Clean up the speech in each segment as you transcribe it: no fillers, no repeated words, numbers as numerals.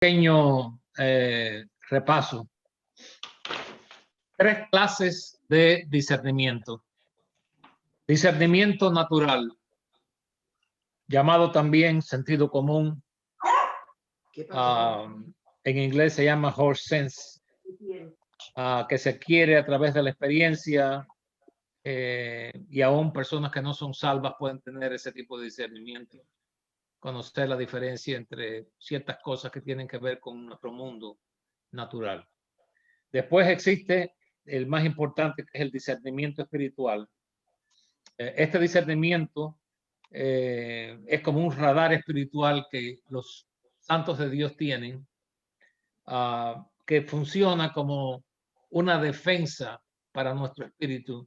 Pequeño repaso. 3 clases de discernimiento. Discernimiento natural, llamado también sentido común. En inglés se llama horse sense, que se adquiere a través de la experiencia, y aún personas que no son salvas pueden tener ese tipo de discernimiento. Conocer la diferencia entre ciertas cosas que tienen que ver con nuestro mundo natural. Después existe el más importante, que es el discernimiento espiritual. Este discernimiento es como un radar espiritual que los santos de Dios tienen, que funciona como una defensa para nuestro espíritu,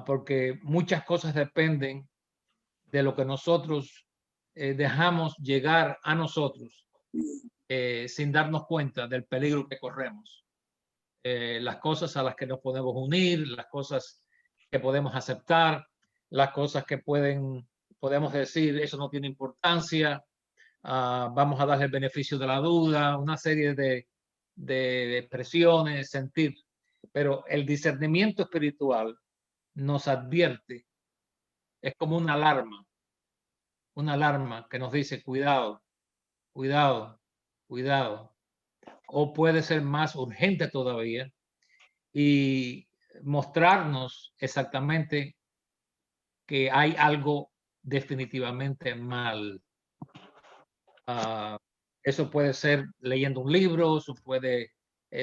porque muchas cosas dependen de lo que nosotros dejamos llegar a nosotros sin darnos cuenta del peligro que corremos. Las cosas a las que nos podemos unir, las cosas que podemos aceptar, las cosas que podemos decir, eso no tiene importancia, vamos a darle el beneficio de la duda, una serie de expresiones, sentir. Pero el discernimiento espiritual nos advierte, es como una alarma que nos dice cuidado, cuidado, cuidado. O puede ser más urgente todavía y mostrarnos exactamente que hay algo definitivamente mal. Eso puede ser leyendo un libro, eso puede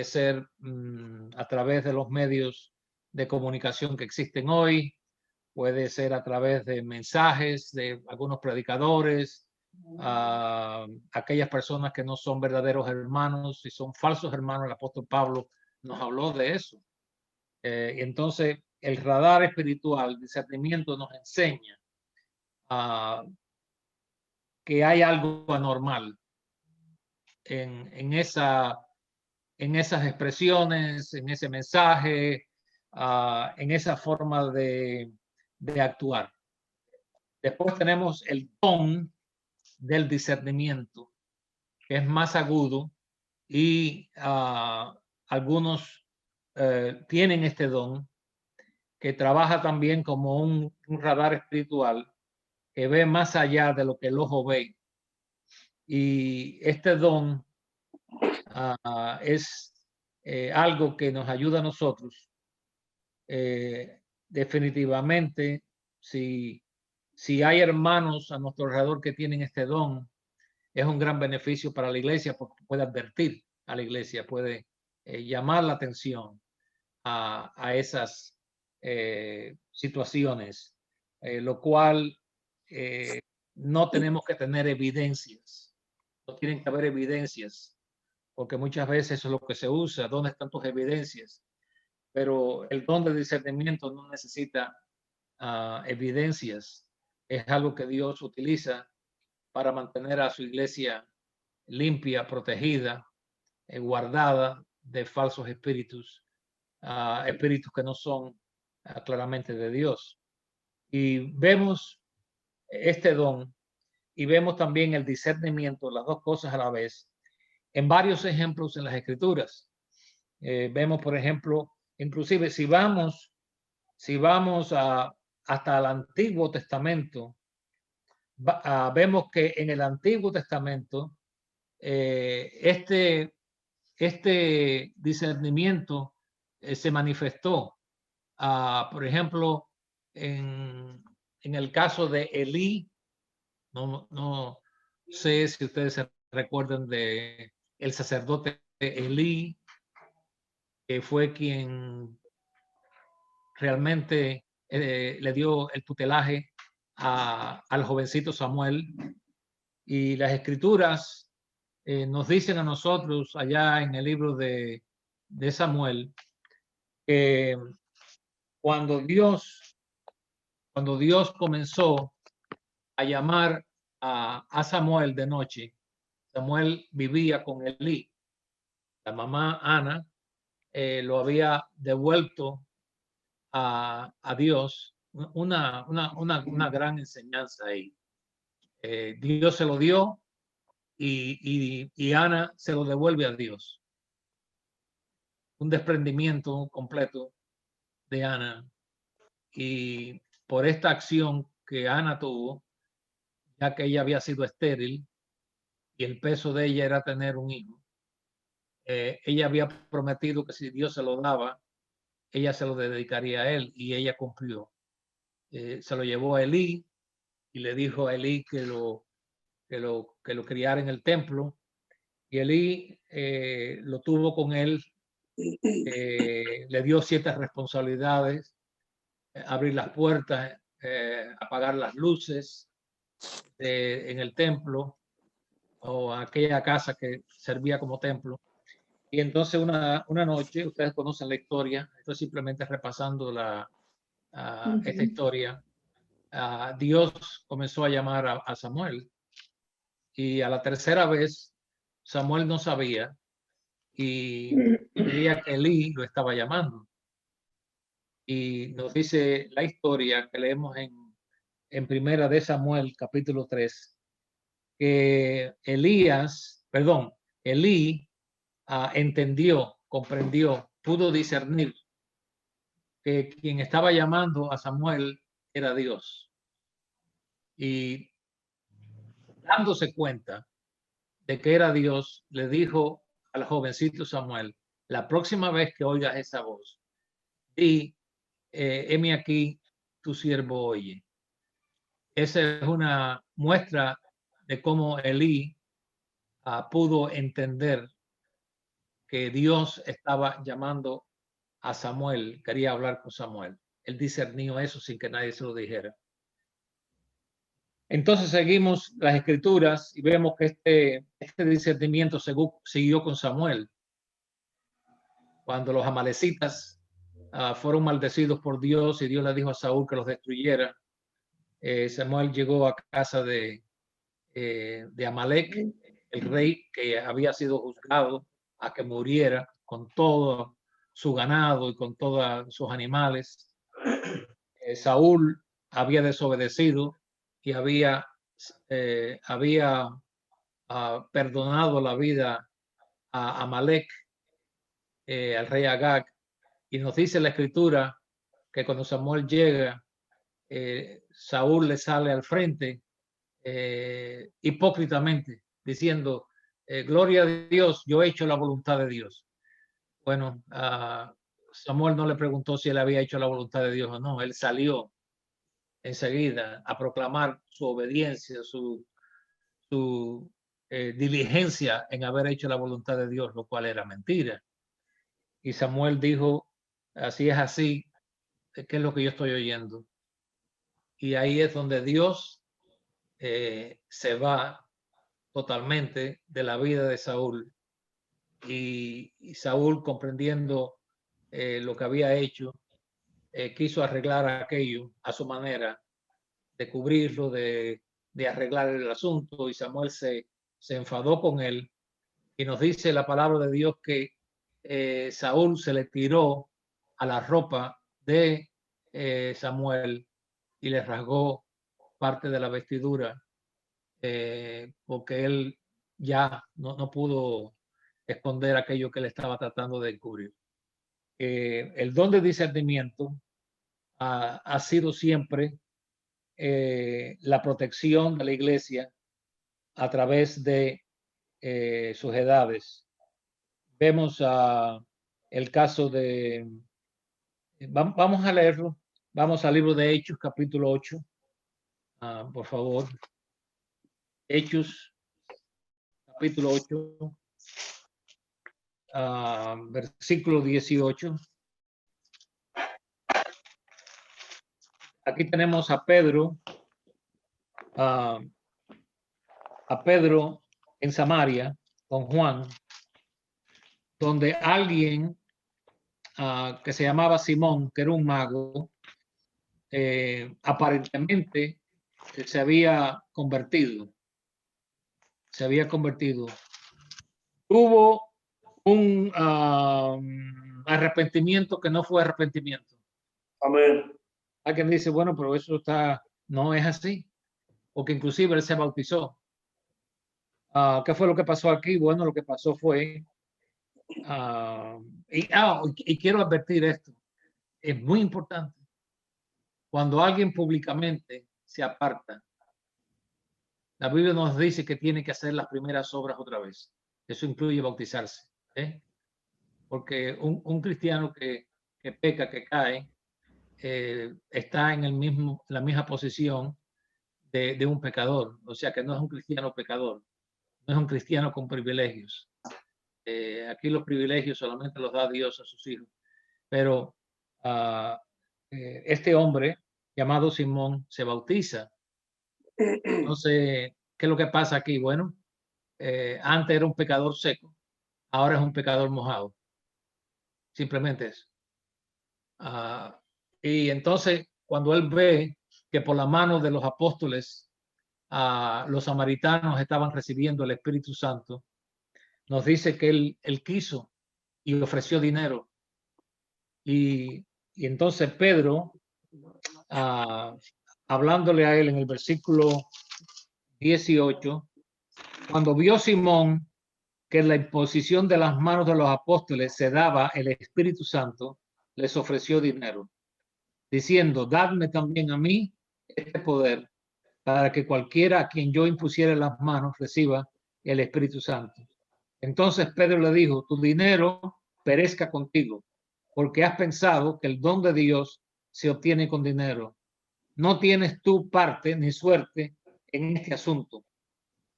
ser a través de los medios de comunicación que existen hoy, puede ser a través de mensajes de algunos predicadores, aquellas personas que no son verdaderos hermanos y son falsos hermanos. El apóstol Pablo nos habló de eso. Y entonces el radar espiritual, discernimiento, nos enseña que hay algo anormal en esas expresiones, en ese mensaje, en esa forma de actuar. Después tenemos el don del discernimiento, que es más agudo, y algunos tienen este don, que trabaja también como un radar espiritual que ve más allá de lo que el ojo ve. Y este don es algo que nos ayuda a nosotros. Definitivamente, si hay hermanos a nuestro alrededor que tienen este don, es un gran beneficio para la iglesia, porque puede advertir a la iglesia, puede llamar la atención a esas situaciones, lo cual no tenemos que tener evidencias, no tienen que haber evidencias, porque muchas veces eso es lo que se usa. ¿Dónde están tus evidencias? Pero el don de discernimiento no necesita evidencias, es algo que Dios utiliza para mantener a su iglesia limpia, protegida, guardada de falsos espíritus, espíritus que no son claramente de Dios. Y vemos este don y vemos también el discernimiento, las dos cosas a la vez, en varios ejemplos en las Escrituras. Vemos, por ejemplo, inclusive si vamos hasta el Antiguo Testamento, vemos que en el Antiguo Testamento este discernimiento se manifestó. Por ejemplo, en el caso de Elí, no sé si ustedes se recuerdan de el sacerdote Elí, que fue quien realmente le dio el tutelaje al jovencito Samuel. Y las escrituras nos dicen a nosotros allá en el libro de Samuel que cuando Dios comenzó a llamar a Samuel de noche, Samuel vivía con Elí. La mamá Ana lo había devuelto a Dios. Una gran enseñanza ahí. Dios se lo dio y Ana se lo devuelve a Dios. Un desprendimiento completo de Ana. Y por esta acción que Ana tuvo, ya que ella había sido estéril y el peso de ella era tener un hijo, ella había prometido que si Dios se lo daba, ella se lo dedicaría a él, y ella cumplió. Se lo llevó a Elí y le dijo a Elí que lo criara en el templo, y Elí lo tuvo con él, le dio ciertas responsabilidades, abrir las puertas, apagar las luces en el templo o aquella casa que servía como templo. Y entonces una noche, ustedes conocen la historia, estoy simplemente repasando esta historia. Dios comenzó a llamar a Samuel, y a la tercera vez Samuel no sabía y creía que Elí lo estaba llamando. Y nos dice la historia que leemos en Primera de Samuel, capítulo 3, que Elí entendió, comprendió, pudo discernir que quien estaba llamando a Samuel era Dios. Y dándose cuenta de que era Dios, le dijo al jovencito Samuel: la próxima vez que oigas esa voz, di, heme aquí, tu siervo oye. Esa es una muestra de cómo Elí pudo entender que Dios estaba llamando a Samuel, quería hablar con Samuel. Él discernió eso sin que nadie se lo dijera. Entonces seguimos las escrituras y vemos que este discernimiento siguió con Samuel. Cuando los amalecitas fueron maldecidos por Dios y Dios le dijo a Saúl que los destruyera, Samuel llegó a casa de Amalek, el rey que había sido juzgado a que muriera con todo su ganado y con todos sus animales. Saúl había desobedecido y había perdonado la vida a Amalek, al rey Agag, y nos dice la escritura que cuando Samuel llega, Saúl le sale al frente hipócritamente, diciendo: gloria a Dios, yo he hecho la voluntad de Dios. Bueno, Samuel no le preguntó si él había hecho la voluntad de Dios o no. Él salió enseguida a proclamar su obediencia, su diligencia en haber hecho la voluntad de Dios, lo cual era mentira. Y Samuel dijo: así es así, ¿qué es lo que yo estoy oyendo? Y ahí es donde Dios se va totalmente de la vida de Saúl, y Saúl, comprendiendo lo que había hecho, quiso arreglar aquello a su manera, de cubrirlo, de arreglar el asunto, y Samuel se enfadó con él, y nos dice la palabra de Dios que Saúl se le tiró a la ropa de Samuel y le rasgó parte de la vestidura, porque él ya no pudo esconder aquello que le estaba tratando de encubrir. El don de discernimiento ha sido siempre la protección de la iglesia a través de sus edades. Vemos el caso de... Vamos a leerlo. Vamos al libro de Hechos, capítulo 8. Por favor. Hechos, capítulo 8. Versículo 18. Aquí tenemos a Pedro, a Pedro en Samaria con Juan, donde alguien que se llamaba Simón, que era un mago, aparentemente se había convertido. Tuvo un arrepentimiento que no fue arrepentimiento. Amén. Alguien dice: bueno, pero eso no es así, porque inclusive él se bautizó. ¿Qué fue lo que pasó aquí? Bueno, lo que pasó fue, y quiero advertir esto, es muy importante. Cuando alguien públicamente se aparta, la Biblia nos dice que tiene que hacer las primeras obras otra vez. Eso incluye bautizarse. Porque un cristiano que peca, que cae, está en la misma posición de un pecador. O sea que no es un cristiano pecador, no es un cristiano con privilegios. Aquí los privilegios solamente los da Dios a sus hijos. Pero este hombre llamado Simón se bautiza. Entonces, ¿qué es lo que pasa aquí? Bueno, antes era un pecador seco, ahora es un pecador mojado. Simplemente eso. Y entonces, cuando él ve que por la mano de los apóstoles los samaritanos estaban recibiendo el Espíritu Santo, nos dice que él quiso y ofreció dinero. Y entonces Pedro, hablándole a él en el versículo 18, cuando vio Simón que en la imposición de las manos de los apóstoles se daba el Espíritu Santo, les ofreció dinero, diciendo, dadme también a mí este poder, para que cualquiera a quien yo impusiera las manos reciba el Espíritu Santo. Entonces Pedro le dijo, tu dinero perezca contigo, porque has pensado que el don de Dios se obtiene con dinero. No tienes tú parte ni suerte en este asunto,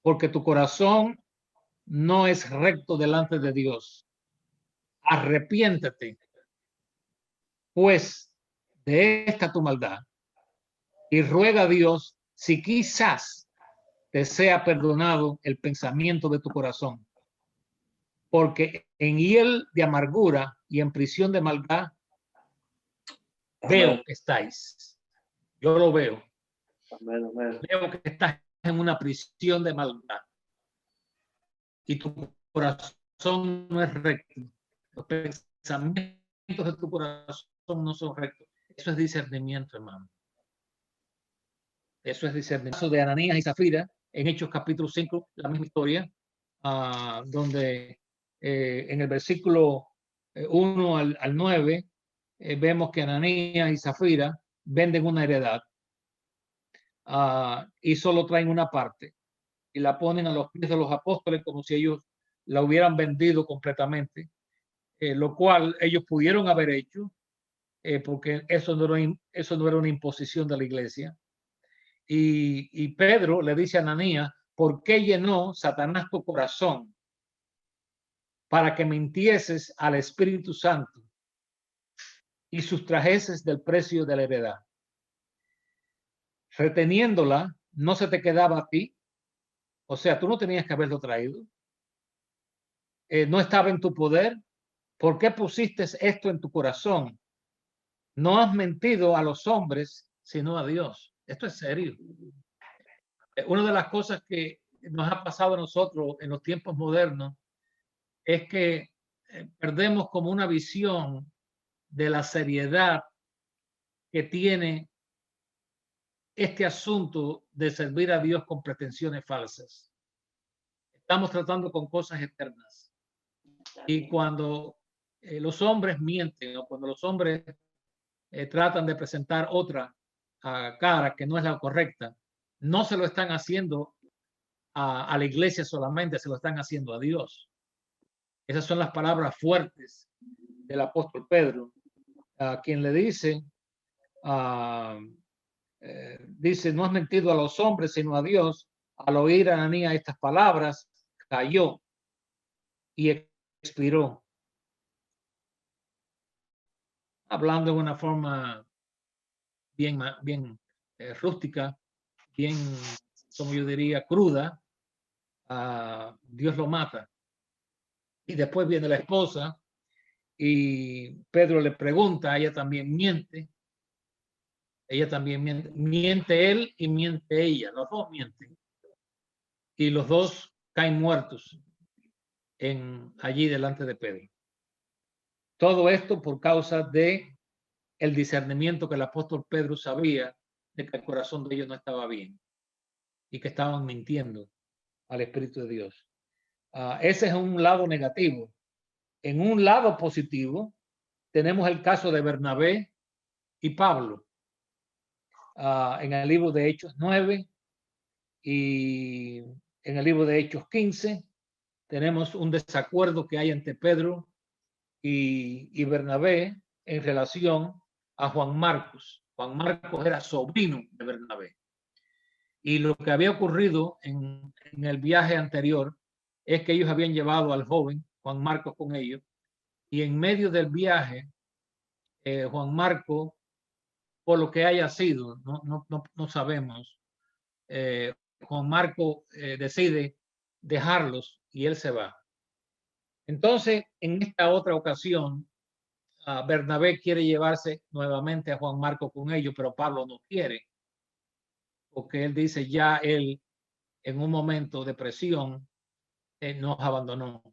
porque tu corazón no es recto delante de Dios. Arrepiéntete, pues, de esta tu maldad y ruega a Dios si quizás te sea perdonado el pensamiento de tu corazón, porque en hiel de amargura y en prisión de maldad veo que estáis. Yo lo veo. Amén, amén. Veo que estás en una prisión de maldad y tu corazón no es recto. Los pensamientos de tu corazón no son rectos. Eso es discernimiento, hermano. Eso es discernimiento. De Ananías y Zafira, en Hechos capítulo 5, la misma historia, donde en el versículo 1 al 9, vemos que Ananías y Zafira venden una heredad y solo traen una parte y la ponen a los pies de los apóstoles como si ellos la hubieran vendido completamente, lo cual ellos pudieron haber hecho, porque eso no era una imposición de la iglesia. Y Pedro le dice a Ananías, ¿por qué llenó Satanás tu corazón para que mintieses al Espíritu Santo y sustrajeses del precio de la heredad? Reteniéndola, no se te quedaba a ti. O sea, tú no tenías que haberlo traído. No estaba en tu poder. ¿Por qué pusiste esto en tu corazón? No has mentido a los hombres, sino a Dios. Esto es serio. Una de las cosas que nos ha pasado a nosotros en los tiempos modernos es que perdemos como una visión de la seriedad que tiene este asunto de servir a Dios con pretensiones falsas. Estamos tratando con cosas eternas. Y cuando los hombres mienten o cuando los hombres tratan de presentar otra cara que no es la correcta, no se lo están haciendo a la iglesia solamente, se lo están haciendo a Dios. Esas son las palabras fuertes del apóstol Pedro, a quien le dice, dice, no has mentido a los hombres, sino a Dios. Al oír a Ananías estas palabras, cayó y expiró. Hablando de una forma bien rústica, bien, como yo diría, cruda, Dios lo mata. Y después viene la esposa y Pedro le pregunta, ella también miente. Ella también miente, miente él y miente ella, los dos mienten. Y los dos caen muertos allí delante de Pedro. Todo esto por causa de el discernimiento que el apóstol Pedro sabía de que el corazón de ellos no estaba bien y que estaban mintiendo. al Espíritu de Dios. Ese es un lado negativo. En un lado positivo, tenemos el caso de Bernabé y Pablo. En el libro de Hechos 9 y en el libro de Hechos 15, tenemos un desacuerdo que hay entre Pedro y Bernabé en relación a Juan Marcos. Juan Marcos era sobrino de Bernabé. Y lo que había ocurrido en el viaje anterior es que ellos habían llevado al joven Juan Marcos con ellos, y en medio del viaje, Juan Marcos, por lo que haya sido, no sabemos, Juan Marcos decide dejarlos y él se va. Entonces, en esta otra ocasión, Bernabé quiere llevarse nuevamente a Juan Marcos con ellos, pero Pablo no quiere, porque él dice ya él en un momento de presión nos abandonó.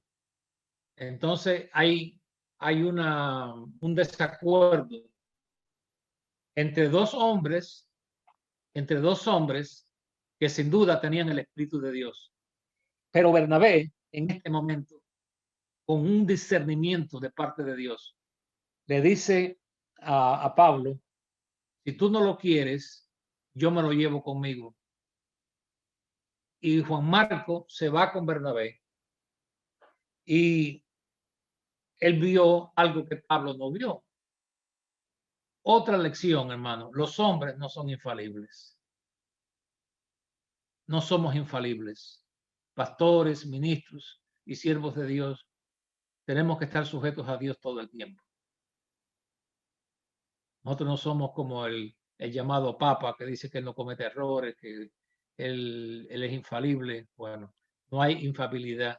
Entonces hay un desacuerdo entre dos hombres que sin duda tenían el Espíritu de Dios. Pero Bernabé, en este momento, con un discernimiento de parte de Dios, le dice a Pablo, si tú no lo quieres, yo me lo llevo conmigo. Y Juan Marco se va con Bernabé y él vio algo que Pablo no vio. Otra lección, hermano, los hombres no son infalibles. No somos infalibles. Pastores, ministros y siervos de Dios, tenemos que estar sujetos a Dios todo el tiempo. Nosotros no somos como el llamado Papa que dice que él no comete errores, que él es infalible. Bueno, no hay infalibilidad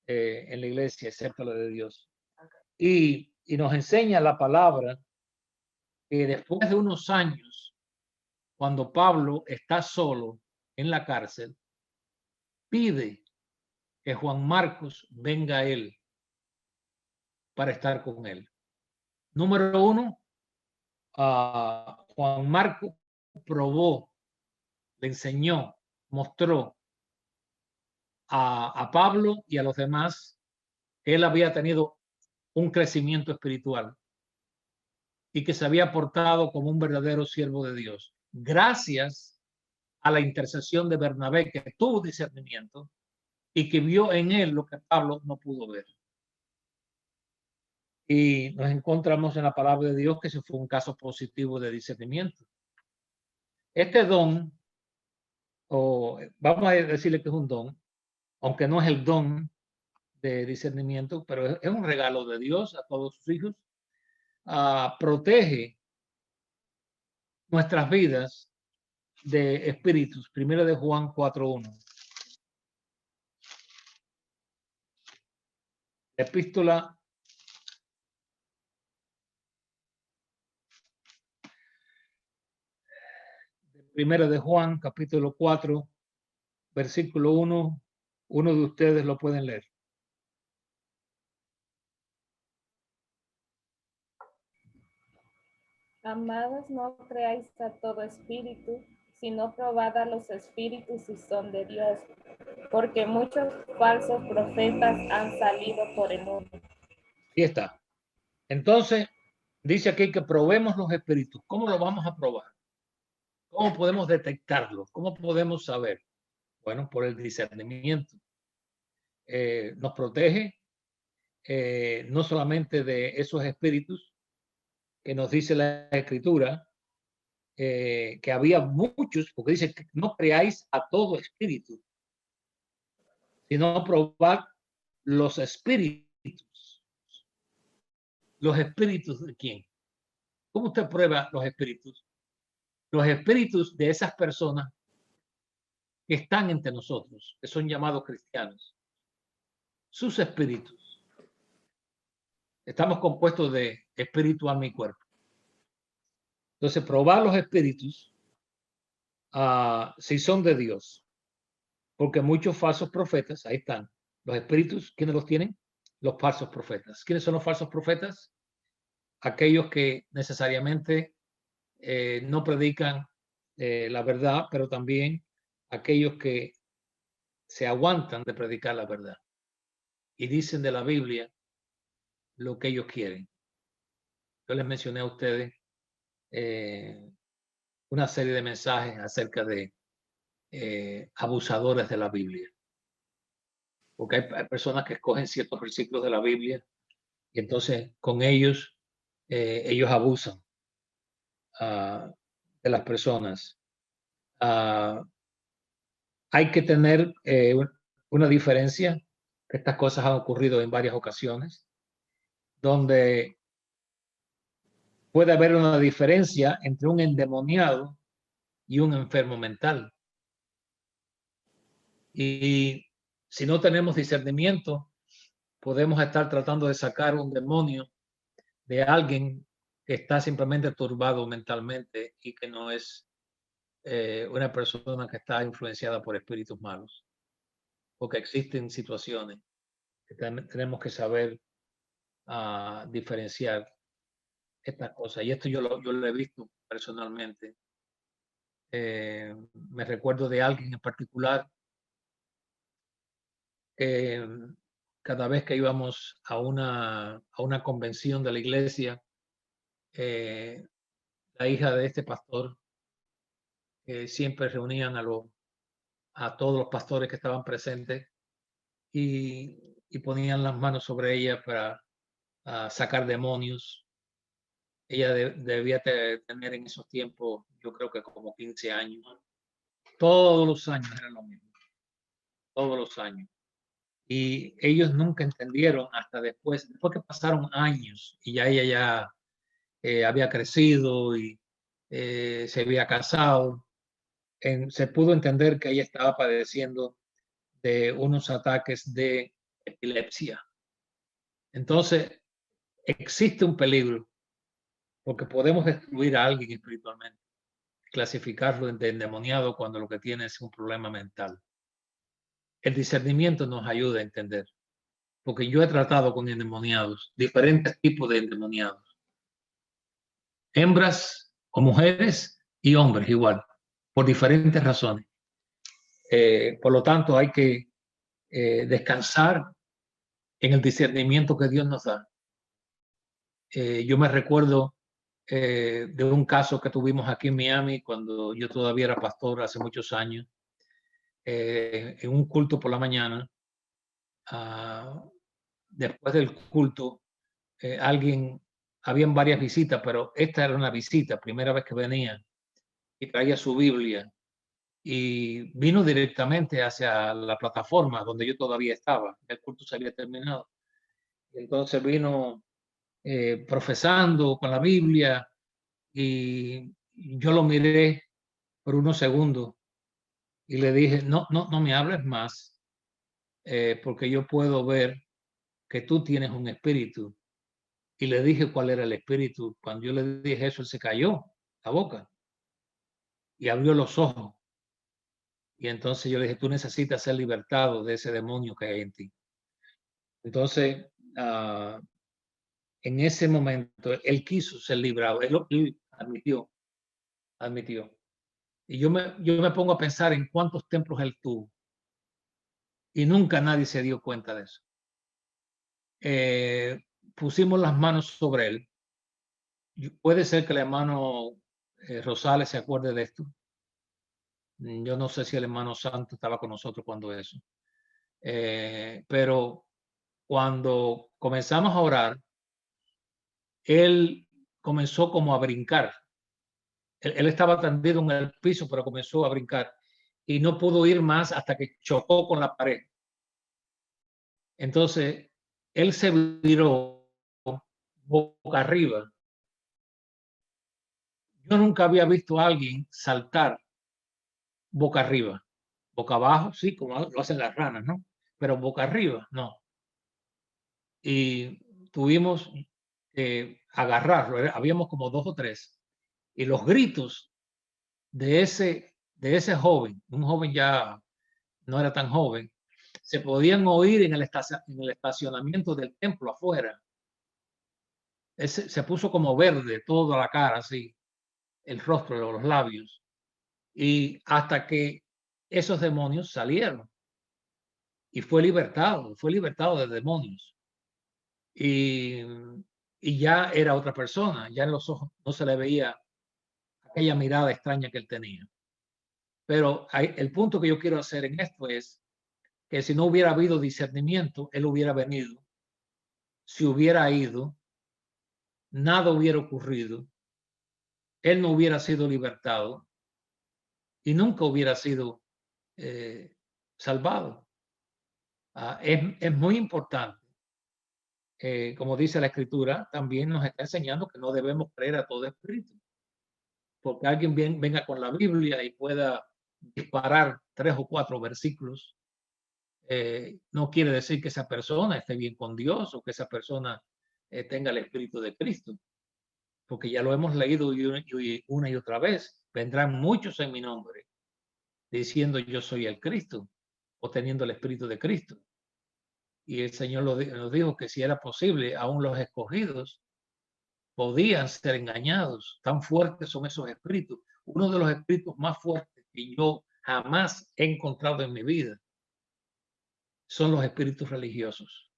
en la iglesia excepto la de Dios. Y nos enseña la palabra que después de unos años, cuando Pablo está solo en la cárcel, pide que Juan Marcos venga a él para estar con él. Número uno, Juan Marcos probó, le enseñó, mostró a Pablo y a los demás que él había tenido un crecimiento espiritual y que se había portado como un verdadero siervo de Dios. Gracias a la intercesión de Bernabé, que tuvo discernimiento y que vio en él lo que Pablo no pudo ver. Y nos encontramos en la palabra de Dios que ese fue un caso positivo de discernimiento. Este don, o vamos a decirle que es un don, aunque no es el don de discernimiento, pero es un regalo de Dios a todos sus hijos, protege nuestras vidas de espíritus. Primero de Juan 4:1. Epístola Primero de Juan, capítulo 4, versículo 1. Uno de ustedes lo pueden leer. Amados, no creáis a todo espíritu, sino probad a los espíritus si son de Dios, porque muchos falsos profetas han salido por el mundo. Ahí está. Entonces, dice aquí que probemos los espíritus. ¿Cómo lo vamos a probar? ¿Cómo podemos detectarlo? ¿Cómo podemos saber? Bueno, por el discernimiento. Nos protege no solamente de esos espíritus que nos dice la Escritura, que había muchos, porque dice que no creáis a todo espíritu, sino probad los espíritus. ¿Los espíritus de quién? ¿Cómo usted prueba los espíritus? Los espíritus de esas personas que están entre nosotros, que son llamados cristianos. Sus espíritus. Estamos compuestos de espíritu, alma y cuerpo. Entonces, probar los espíritus si son de Dios. Porque muchos falsos profetas, ahí están. Los espíritus, ¿quiénes los tienen? Los falsos profetas. ¿Quiénes son los falsos profetas? Aquellos que necesariamente no predican la verdad, pero también aquellos que se aguantan de predicar la verdad y dicen de la Biblia lo que ellos quieren. Yo les mencioné a ustedes una serie de mensajes acerca de abusadores de la Biblia. Porque hay personas que escogen ciertos versículos de la Biblia y entonces con ellos, ellos abusan de las personas. Hay que tener una diferencia, que estas cosas han ocurrido en varias ocasiones, donde puede haber una diferencia entre un endemoniado y un enfermo mental. Y si no tenemos discernimiento, podemos estar tratando de sacar un demonio de alguien que está simplemente turbado mentalmente y que no es una persona que está influenciada por espíritus malos. Porque existen situaciones que tenemos que saber diferenciar estas cosas. Y esto yo lo he visto personalmente. Me recuerdo de alguien en particular que cada vez que íbamos a una convención de la iglesia, la hija de este pastor siempre reunían a todos los pastores que estaban presentes y ponían las manos sobre ella para sacar demonios. Ella debía tener en esos tiempos, yo creo que como 15 años. Todos los años era lo mismo. Todos los años. Y ellos nunca entendieron hasta después que pasaron años y ya ella ya había crecido y se había casado, se pudo entender que ella estaba padeciendo de unos ataques de epilepsia. Entonces, existe un peligro porque podemos destruir a alguien espiritualmente, clasificarlo de endemoniado cuando lo que tiene es un problema mental. El discernimiento nos ayuda a entender, porque yo he tratado con endemoniados, diferentes tipos de endemoniados, hembras o mujeres y hombres igual, por diferentes razones. Por lo tanto, hay que descansar en el discernimiento que Dios nos da. Yo me recuerdo de un caso que tuvimos aquí en Miami cuando yo todavía era pastor hace muchos años, en un culto por la mañana. Después del culto, habían varias visitas, pero esta era una visita, primera vez que venía, y traía su Biblia y vino directamente hacia la plataforma donde yo todavía estaba. El culto se había terminado. Entonces vino profesando con la Biblia y yo lo miré por unos segundos y le dije, no me hables más, porque yo puedo ver que tú tienes un espíritu. Y le dije cuál era el espíritu. Cuando yo le dije eso, él se cayó la boca y abrió los ojos. Y entonces yo le dije, tú necesitas ser libertado de ese demonio que hay en ti. Entonces, en ese momento, él quiso ser librado. Él admitió. Y yo me pongo a pensar en cuántos templos él tuvo. Y nunca nadie se dio cuenta de eso. Pusimos las manos sobre él. Puede ser que el hermano Rosales se acuerde de esto. Yo no sé si el hermano Santo estaba con nosotros cuando eso. Pero cuando comenzamos a orar, él comenzó como a brincar. Él estaba tendido en el piso, pero comenzó a brincar y no pudo ir más hasta que chocó con la pared. Entonces, él se viró boca arriba. Yo nunca había visto a alguien saltar boca arriba. Boca abajo, sí, como lo hacen las ranas, ¿no? Pero boca arriba, no. Y tuvimos que agarrarlo. Habíamos como 2 o 3. Y los gritos de ese joven, un joven ya no era tan joven, se podían oír en el estacionamiento del templo afuera. Se puso como verde toda la cara, así, el rostro, los labios. Y hasta que esos demonios salieron. y fue libertado de demonios. Y ya era otra persona, ya en los ojos no se le veía aquella mirada extraña que él tenía. Pero el punto que yo quiero hacer en esto es que si no hubiera habido discernimiento, él hubiera venido, se hubiera ido, nada hubiera ocurrido, él no hubiera sido libertado y nunca hubiera sido salvado. Es muy importante. Como dice la Escritura, también nos está enseñando que no debemos creer a todo espíritu. Porque alguien venga con la Biblia y pueda disparar 3 o 4 versículos, no quiere decir que esa persona esté bien con Dios o que esa persona tenga el Espíritu de Cristo. Porque ya lo hemos leído una y otra vez. Vendrán muchos en mi nombre diciendo yo soy el Cristo o teniendo el Espíritu de Cristo. Y el Señor nos dijo que si era posible, aún los escogidos podían ser engañados. Tan fuertes son esos espíritus. Uno de los espíritus más fuertes que yo jamás he encontrado en mi vida son los espíritus religiosos.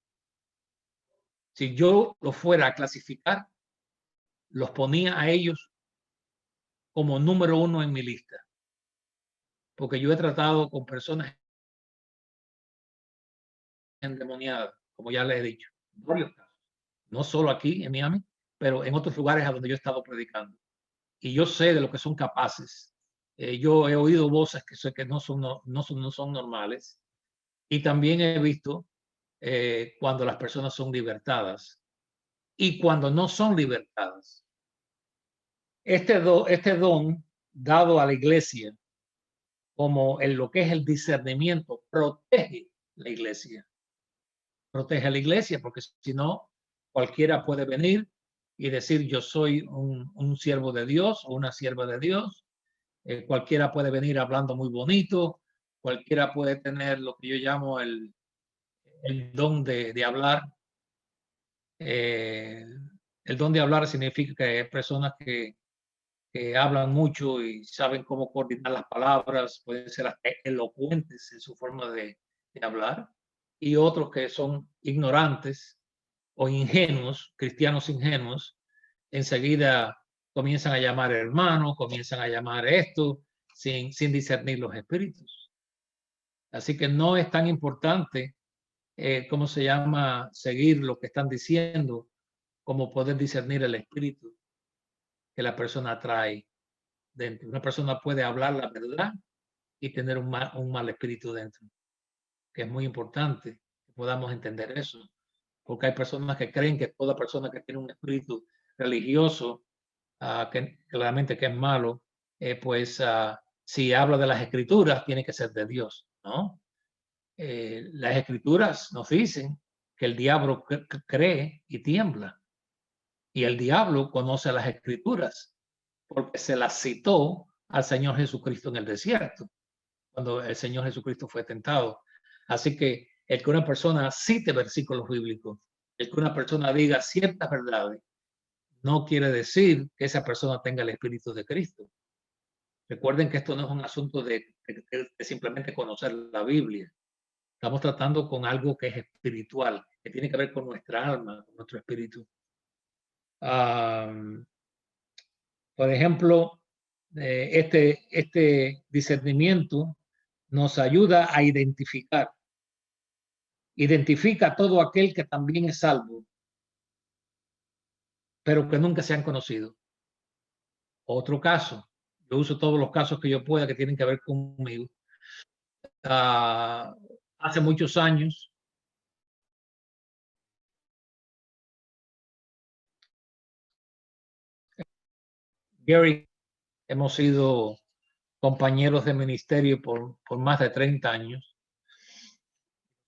Si yo los fuera a clasificar, los ponía a ellos como número 1 en mi lista. Porque yo he tratado con personas endemoniadas, como ya les he dicho, varios casos. No solo aquí en Miami, pero en otros lugares a donde yo he estado predicando. Y yo sé de lo que son capaces. Yo he oído voces que sé que no son normales. Y también he visto cuando las personas son libertadas y cuando no son libertadas. Este don dado a la iglesia como lo que es el discernimiento protege la iglesia. Protege a la iglesia porque si no, cualquiera puede venir y decir yo soy un siervo de Dios o una sierva de Dios. Cualquiera puede venir hablando muy bonito, cualquiera puede tener lo que yo llamo el don de hablar. El don de hablar significa que hay personas que hablan mucho y saben cómo coordinar las palabras, pueden ser elocuentes en su forma de hablar, y otros que son ignorantes o ingenuos, cristianos ingenuos, enseguida comienzan a llamar hermano, comienzan a llamar esto, sin discernir los espíritus. Así que no es tan importante, ¿cómo se llama?, seguir lo que están diciendo, como poder discernir el espíritu que la persona trae dentro. Una persona puede hablar la verdad y tener un mal espíritu dentro, que es muy importante que podamos entender eso, porque hay personas que creen que toda persona que tiene un espíritu religioso, que claramente que es malo, pues si habla de las escrituras tiene que ser de Dios, ¿no? Las escrituras nos dicen que el diablo cree y tiembla, y el diablo conoce las escrituras porque se las citó al Señor Jesucristo en el desierto, cuando el Señor Jesucristo fue tentado. Así que el que una persona cite versículos bíblicos, el que una persona diga ciertas verdades, no quiere decir que esa persona tenga el Espíritu de Cristo. Recuerden que esto no es un asunto de simplemente conocer la Biblia. Estamos tratando con algo que es espiritual, que tiene que ver con nuestra alma, con nuestro espíritu. Por ejemplo, este discernimiento nos ayuda a identifica a todo aquel que también es salvo, pero que nunca se han conocido. Otro caso, yo uso todos los casos que yo pueda que tienen que ver conmigo. Hace muchos años, Gary, hemos sido compañeros de ministerio por más de 30 años.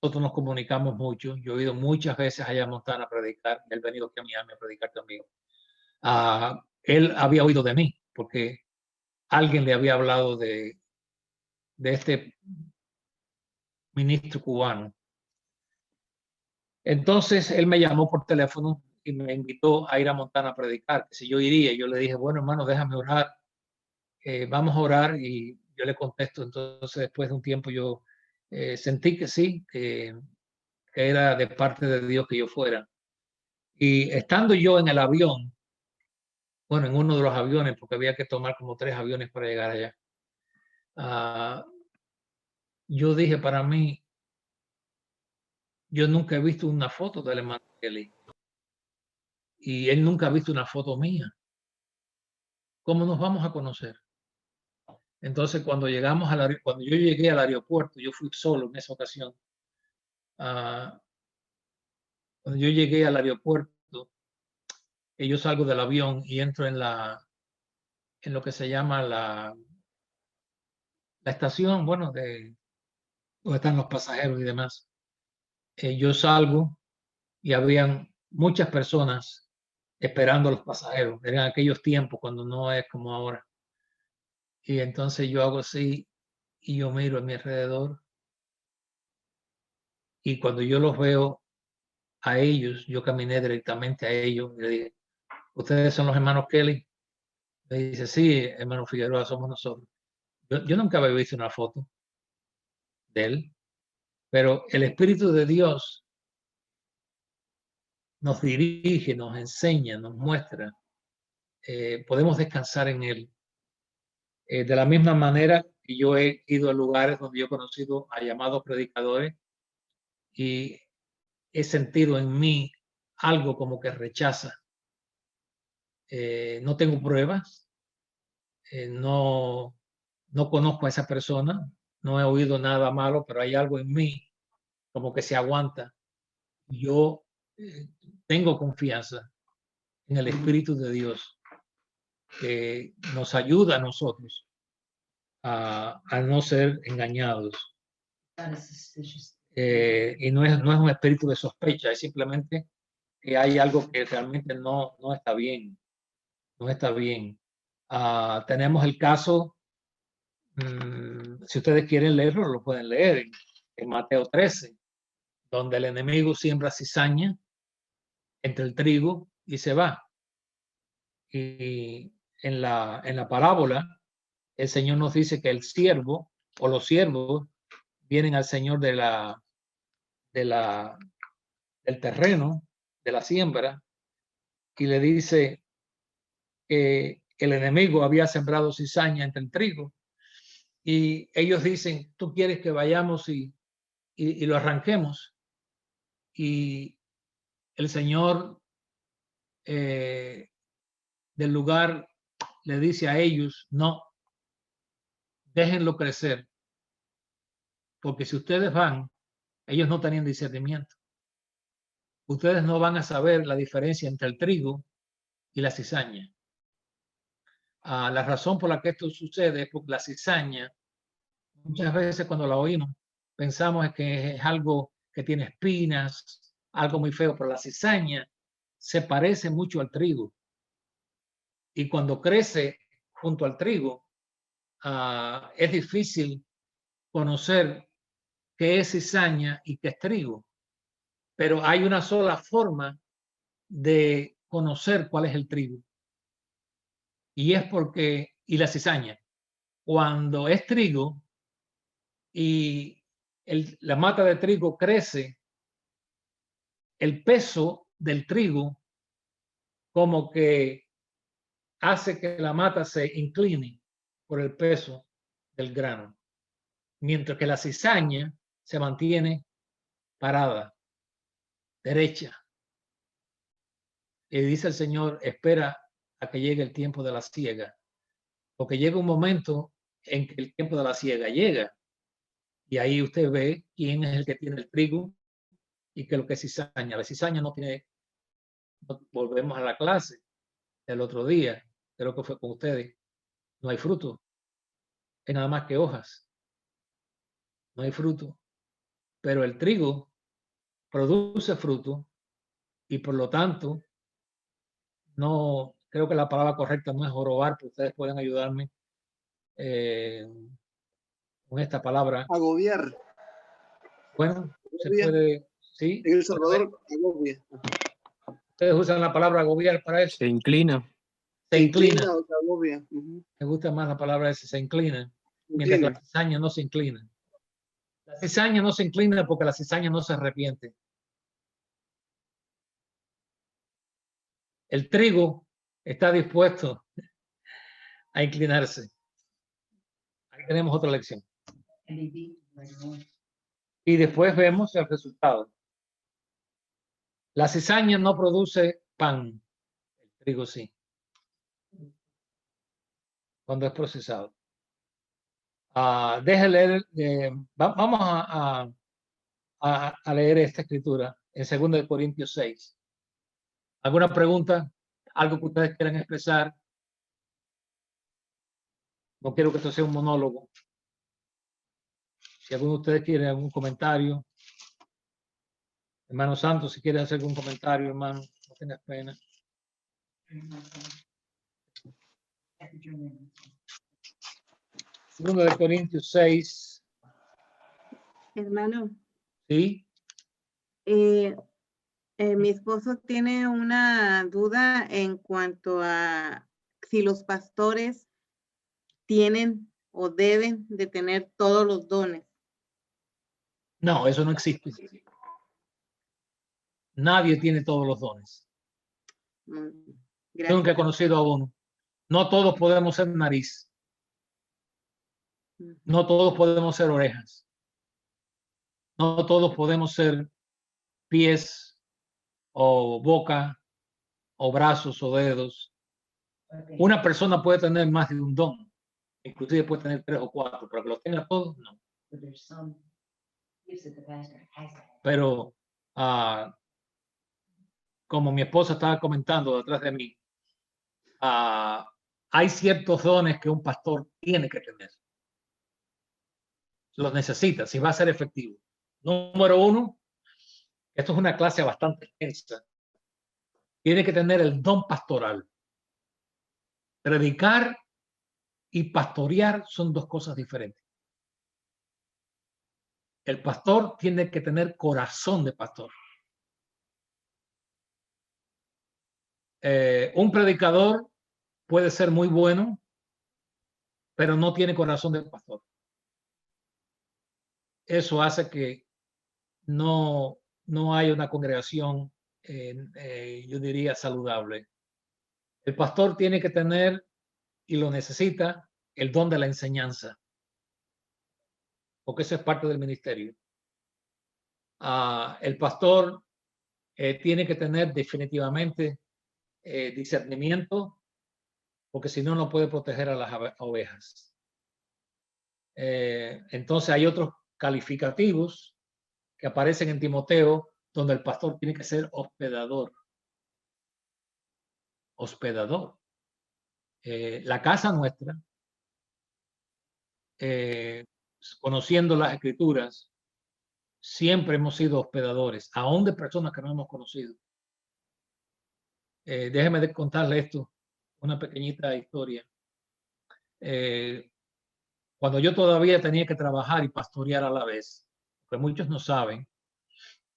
Nosotros nos comunicamos mucho. Yo he ido muchas veces allá a Montana a predicar. Él ha venido aquí a Miami a predicar también. Él había oído de mí porque alguien le había hablado de este ministro cubano. Entonces él me llamó por teléfono y me invitó a ir a Montana a predicar. Si yo iría, yo le dije, bueno, hermano, déjame orar. Vamos a orar, y yo le contesto. Entonces, después de un tiempo, yo sentí que sí, que era de parte de Dios que yo fuera. Y estando yo en el avión, bueno, en uno de los aviones, porque había que tomar como 3 aviones para llegar allá, yo dije para mí, yo nunca he visto una foto del hermano Kelly y él nunca ha visto una foto mía. ¿Cómo nos vamos a conocer? Entonces, cuando yo llegué al aeropuerto, yo fui solo en esa ocasión. Cuando yo llegué al aeropuerto, yo salgo del avión y entro en lo que se llama la estación, bueno, donde están los pasajeros y demás. Yo salgo y habían muchas personas esperando a los pasajeros. Eran aquellos tiempos cuando no es como ahora. Y entonces yo hago así y yo miro a mi alrededor y cuando yo los veo a ellos, yo caminé directamente a ellos y le dije, ¿ustedes son los hermanos Kelly? Me dice, sí, hermano Figueroa, somos nosotros. Yo nunca había visto una foto de él, pero el Espíritu de Dios nos dirige, nos enseña, nos muestra. Podemos descansar en él. De la misma manera que yo he ido a lugares donde yo he conocido a llamados predicadores y he sentido en mí algo como que rechaza. No tengo pruebas, no conozco a esa persona, no he oído nada malo, pero hay algo en mí como que se aguanta. Yo tengo confianza en el Espíritu de Dios que nos ayuda a nosotros a no ser engañados. Y no es un espíritu de sospecha, es simplemente que hay algo que realmente no está bien. No está bien. Tenemos el caso, si ustedes quieren leerlo, lo pueden leer en Mateo 13, donde el enemigo siembra cizaña entre el trigo y se va. Y en la parábola, el Señor nos dice que el siervo o los siervos vienen al Señor del terreno, de la siembra, y le dice que el enemigo había sembrado cizaña entre el trigo. Y ellos dicen, tú quieres que vayamos y lo arranquemos. Y el Señor del lugar le dice a ellos, no, déjenlo crecer, porque si ustedes van, ellos no tenían discernimiento. Ustedes no van a saber la diferencia entre el trigo y la cizaña. La razón por la que esto sucede es porque la cizaña, muchas veces cuando la oímos, pensamos que es algo que tiene espinas, algo muy feo, pero la cizaña se parece mucho al trigo. Y cuando crece junto al trigo, es difícil conocer qué es cizaña y qué es trigo. Pero hay una sola forma de conocer cuál es el trigo. Y es porque, y la cizaña, cuando es trigo y la mata de trigo crece, el peso del trigo como que hace que la mata se incline por el peso del grano, mientras que la cizaña se mantiene parada, derecha. Y dice el Señor, espera a que llegue el tiempo de la siega, porque llega un momento en que el tiempo de la siega llega, y ahí usted ve quién es el que tiene el trigo y qué es lo que es cizaña. La cizaña no tiene, volvemos a la clase del otro día, creo que fue con ustedes, no hay fruto, es nada más que hojas, no hay fruto, pero el trigo produce fruto y por lo tanto, no, creo que la palabra correcta no es jorobar, pero ustedes pueden ayudarme con esta palabra. Agobiar. Bueno, se puede, sí. En El Salvador, agobia. Ustedes usan la palabra agobiar para eso. Se inclina. Se inclina. O se agobia. Me gusta más la palabra esa, se inclina. Mientras que la cizaña no se inclina. La cizaña no se inclina porque la cizaña no se arrepiente. El trigo está dispuesto a inclinarse. Ahí tenemos otra lección. Y después vemos el resultado. La cizaña no produce pan, el trigo sí, cuando es procesado. Deje leer, vamos a leer esta escritura en 2 Corintios 6. ¿Alguna pregunta? ¿Algo que ustedes quieran expresar? No quiero que esto sea un monólogo. Si alguno de ustedes quiere algún comentario. Hermano Santos, si quiere hacer algún comentario, hermano, no tengas pena. 2 Corintios 6. Hermano, Sí. Mi esposo tiene una duda en cuanto a si los pastores tienen o deben de tener todos los dones. No, eso no existe. Nadie tiene todos los dones. Gracias. Nunca he conocido a uno. No todos podemos ser nariz. No todos podemos ser orejas. No todos podemos ser pies o boca o brazos o dedos. Una persona puede tener más de un don. Inclusive puede tener 3 o 4, pero que los tenga todos, no. Pero como mi esposa estaba comentando detrás de mí, hay ciertos dones que un pastor tiene que tener. Los necesita si va a ser efectivo. Número 1, esto es una clase bastante extensa. Tiene que tener el don pastoral. Predicar y pastorear son 2 cosas diferentes. El pastor tiene que tener corazón de pastor. Un predicador puede ser muy bueno, pero no tiene corazón de pastor. Eso hace que no haya una congregación, yo diría, saludable. El pastor tiene que tener, y lo necesita, el don de la enseñanza, porque eso es parte del ministerio. El pastor tiene que tener definitivamente discernimiento, porque si no, no puede proteger a las ovejas. Entonces hay otros calificativos que aparecen en Timoteo, donde el pastor tiene que ser hospedador. Hospedador. La casa nuestra, conociendo las escrituras, siempre hemos sido hospedadores, aún de personas que no hemos conocido. Déjeme contarle esto, una pequeñita historia. Cuando yo todavía tenía que trabajar y pastorear a la vez, pues muchos no saben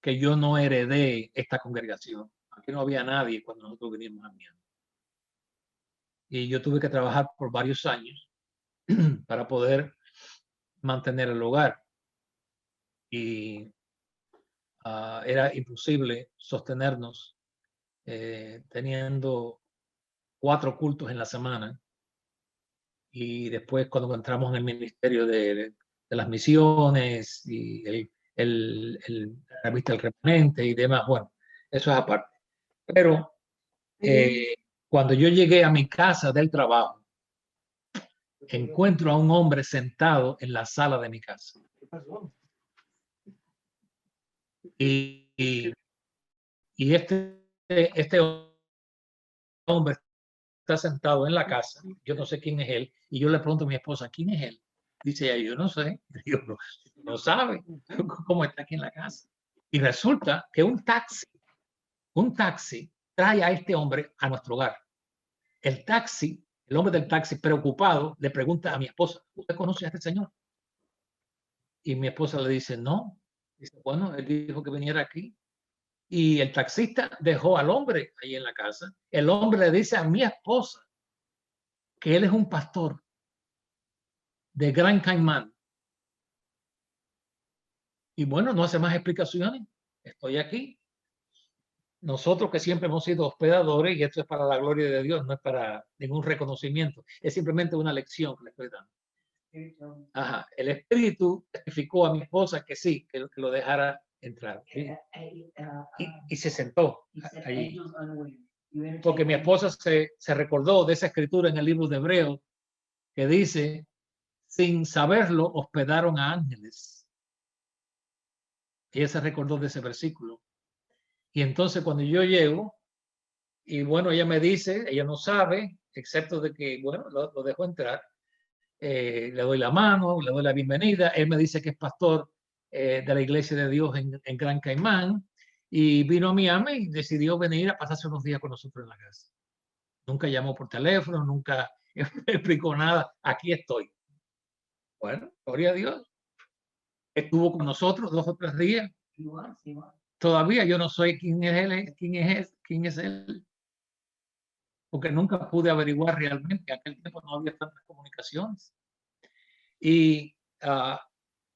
que yo no heredé esta congregación. Aquí no había nadie cuando nosotros vinimos a Miami. Y yo tuve que trabajar por varios años para poder mantener el hogar. Y era imposible sostenernos teniendo 4 cultos en la semana. Y después cuando entramos en el ministerio de las misiones y la revista El Remanente y demás, bueno, eso es aparte. Pero cuando yo llegué a mi casa del trabajo, encuentro a un hombre sentado en la sala de mi casa. Y este hombre está sentado en la casa, yo no sé quién es él, y yo le pregunto a mi esposa, ¿quién es él? Dice ella, yo no sé. Yo no sabe cómo está aquí en la casa. Y resulta que un taxi trae a este hombre a nuestro hogar. El hombre del taxi, preocupado, le pregunta a mi esposa, ¿usted conoce a este señor? Y mi esposa le dice, no. Dice, bueno, él dijo que viniera aquí. Y el taxista dejó al hombre ahí en la casa. El hombre le dice a mi esposa que él es un pastor de Gran Caimán. Y bueno, no hace más explicaciones. Estoy aquí. Nosotros que siempre hemos sido hospedadores, y esto es para la gloria de Dios, no es para ningún reconocimiento, es simplemente una lección que le estoy dando. Ajá. El Espíritu testificó a mi esposa que sí, que lo dejara entrar. ¿Sí? Y se sentó allí. Porque mi esposa se recordó de esa escritura en el libro de Hebreos que dice, sin saberlo, hospedaron a ángeles. Ella se recordó de ese versículo. Y entonces cuando yo llego, y bueno, ella me dice, ella no sabe, excepto de que, bueno, lo dejo entrar. Le doy la mano, le doy la bienvenida. Él me dice que es pastor de la Iglesia de Dios en Gran Caimán y vino a Miami y decidió venir a pasarse unos días con nosotros en la casa. Nunca llamó por teléfono, nunca explicó nada. Aquí estoy. Bueno, gloria a Dios. Estuvo con nosotros 2 o 3 días. Todavía yo no sé quién es él, porque nunca pude averiguar realmente. En aquel tiempo no había tantas comunicaciones. Y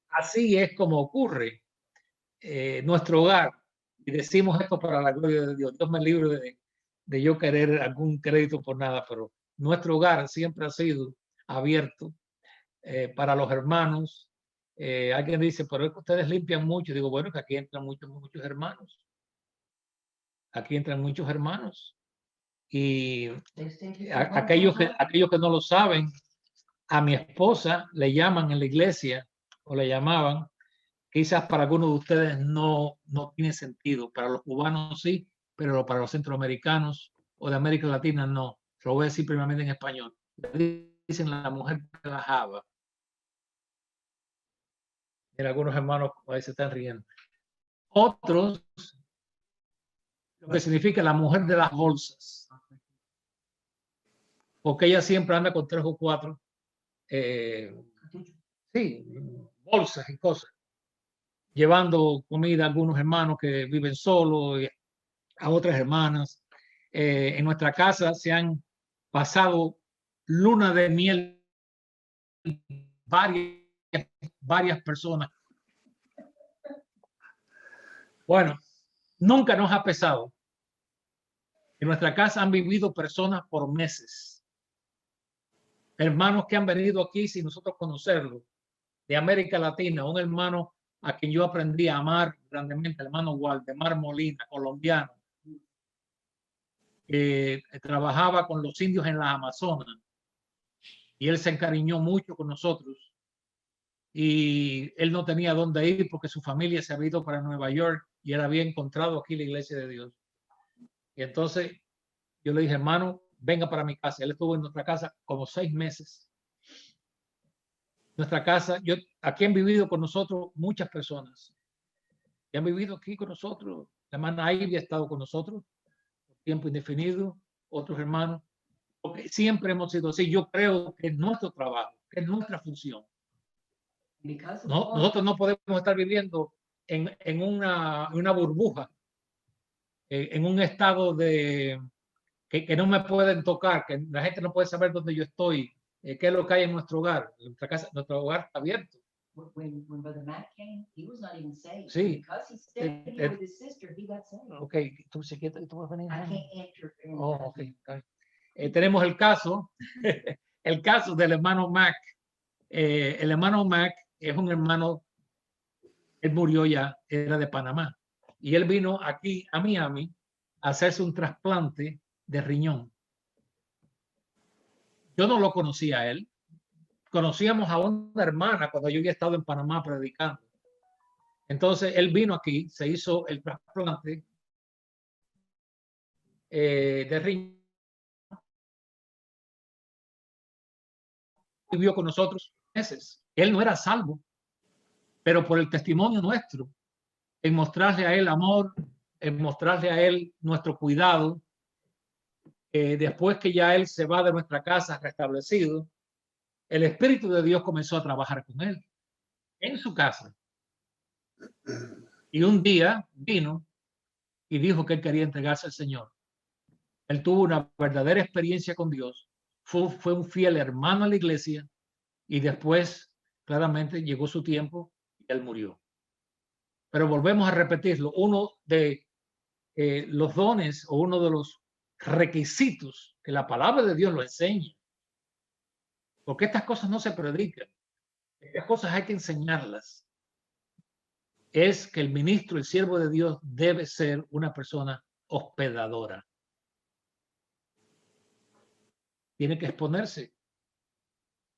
así es como ocurre nuestro hogar. Y decimos esto para la gloria de Dios. Dios me libre de yo querer algún crédito por nada, pero nuestro hogar siempre ha sido abierto para los hermanos. Alguien dice, pero es que ustedes limpian mucho. Digo, bueno, que aquí entran muchos hermanos. Aquí entran muchos hermanos. Y aquellos que no lo saben, a mi esposa le llaman en la iglesia, o le llamaban, quizás para algunos de ustedes no tiene sentido, para los cubanos sí, pero para los centroamericanos o de América Latina no. Lo voy a decir primeramente en español. Dicen la mujer que bajaba. Mira, algunos hermanos ahí se están riendo. Otros, lo que significa la mujer de las bolsas. Porque ella siempre anda con 3 o 4 sí, bolsas y cosas, llevando comida a algunos hermanos que viven solos, a otras hermanas. En nuestra casa se han pasado luna de miel varias personas. Bueno, nunca nos ha pesado. En nuestra casa han vivido personas por meses. Hermanos que han venido aquí sin nosotros conocerlo, de América Latina. Un hermano a quien yo aprendí a amar grandemente, el hermano Waldemar Molina, colombiano, que trabajaba con los indios en las Amazonas. Y él se encariñó mucho con nosotros. Y él no tenía dónde ir porque su familia se había ido para Nueva York y él había encontrado aquí la Iglesia de Dios. Y entonces yo le dije, hermano, venga para mi casa. Él estuvo en nuestra casa como 6 meses. Nuestra casa, aquí han vivido con nosotros muchas personas. Y han vivido aquí con nosotros. La hermana Ivy ha estado con nosotros por tiempo indefinido, otros hermanos. Porque siempre hemos sido así. Yo creo que es nuestro trabajo, que es nuestra función. Nosotros no podemos estar viviendo en una burbuja, en un estado de que no me pueden tocar, que la gente no puede saber dónde yo estoy, qué es lo que hay en nuestro hogar. Nuestra casa, nuestro hogar está abierto. When Brother Matt came, he was not even saved. Sí. Because he stayed here with his sister, he got saved. Okay, tú se quieres, tú vas a venir. I can't enter. Oh, okay. Tenemos el caso del hermano Mac. El hermano Mac es un hermano, él murió ya, era de Panamá. Y él vino aquí a Miami a hacerse un trasplante de riñón. Yo no lo conocía a él. Conocíamos a una hermana cuando yo había estado en Panamá predicando. Entonces él vino aquí, se hizo el trasplante de riñón. Vivió con nosotros meses. Él no era salvo, pero por el testimonio nuestro, en mostrarle a él amor, en mostrarle a él nuestro cuidado, después que ya él se va de nuestra casa restablecido, el Espíritu de Dios comenzó a trabajar con él en su casa. Y un día vino y dijo que él quería entregarse al Señor. Él tuvo una verdadera experiencia con Dios, fue un fiel hermano a la iglesia y después claramente llegó su tiempo y él murió. Pero volvemos a repetirlo. Uno de los dones o uno de los requisitos que la palabra de Dios lo enseña. Porque estas cosas no se predican. Estas cosas hay que enseñarlas. Es que el ministro, el siervo de Dios, debe ser una persona hospedadora. Tiene que exponerse,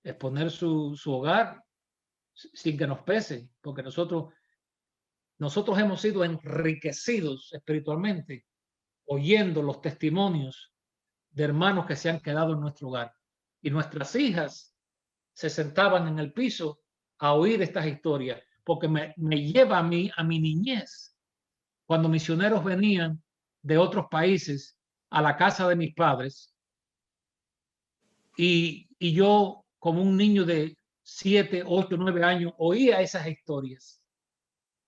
exponer su hogar sin que nos pese, porque nosotros hemos sido enriquecidos espiritualmente oyendo los testimonios de hermanos que se han quedado en nuestro hogar. Y nuestras hijas se sentaban en el piso a oír estas historias, porque me lleva a mí, a mi niñez, cuando misioneros venían de otros países a la casa de mis padres, y yo, como un niño de 7, 8, 9 años, oía esas historias.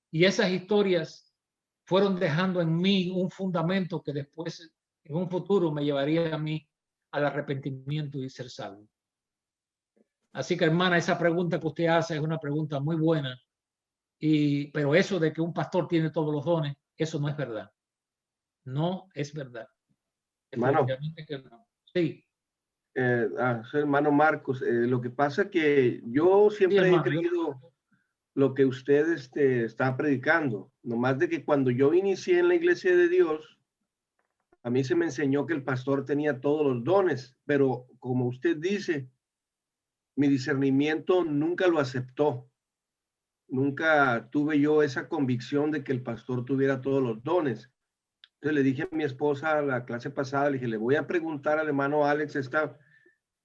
Y esas historias fueron dejando en mí un fundamento que después, en un futuro, me llevaría a mí al arrepentimiento y ser salvo. Así que, hermana, esa pregunta que usted hace es una pregunta muy buena. Pero eso de que un pastor tiene todos los dones, eso no es verdad. No es verdad. Hermano, Que no. Sí. Soy hermano Marcos. Lo que pasa que yo siempre Sí, he creído lo que usted está predicando. Nomás de que cuando yo inicié en la iglesia de Dios, a mí se me enseñó que el pastor tenía todos los dones, pero como usted dice, mi discernimiento nunca lo aceptó. Nunca tuve yo esa convicción de que el pastor tuviera todos los dones. Entonces le dije a mi esposa a la clase pasada, le dije, le voy a preguntar al hermano Alex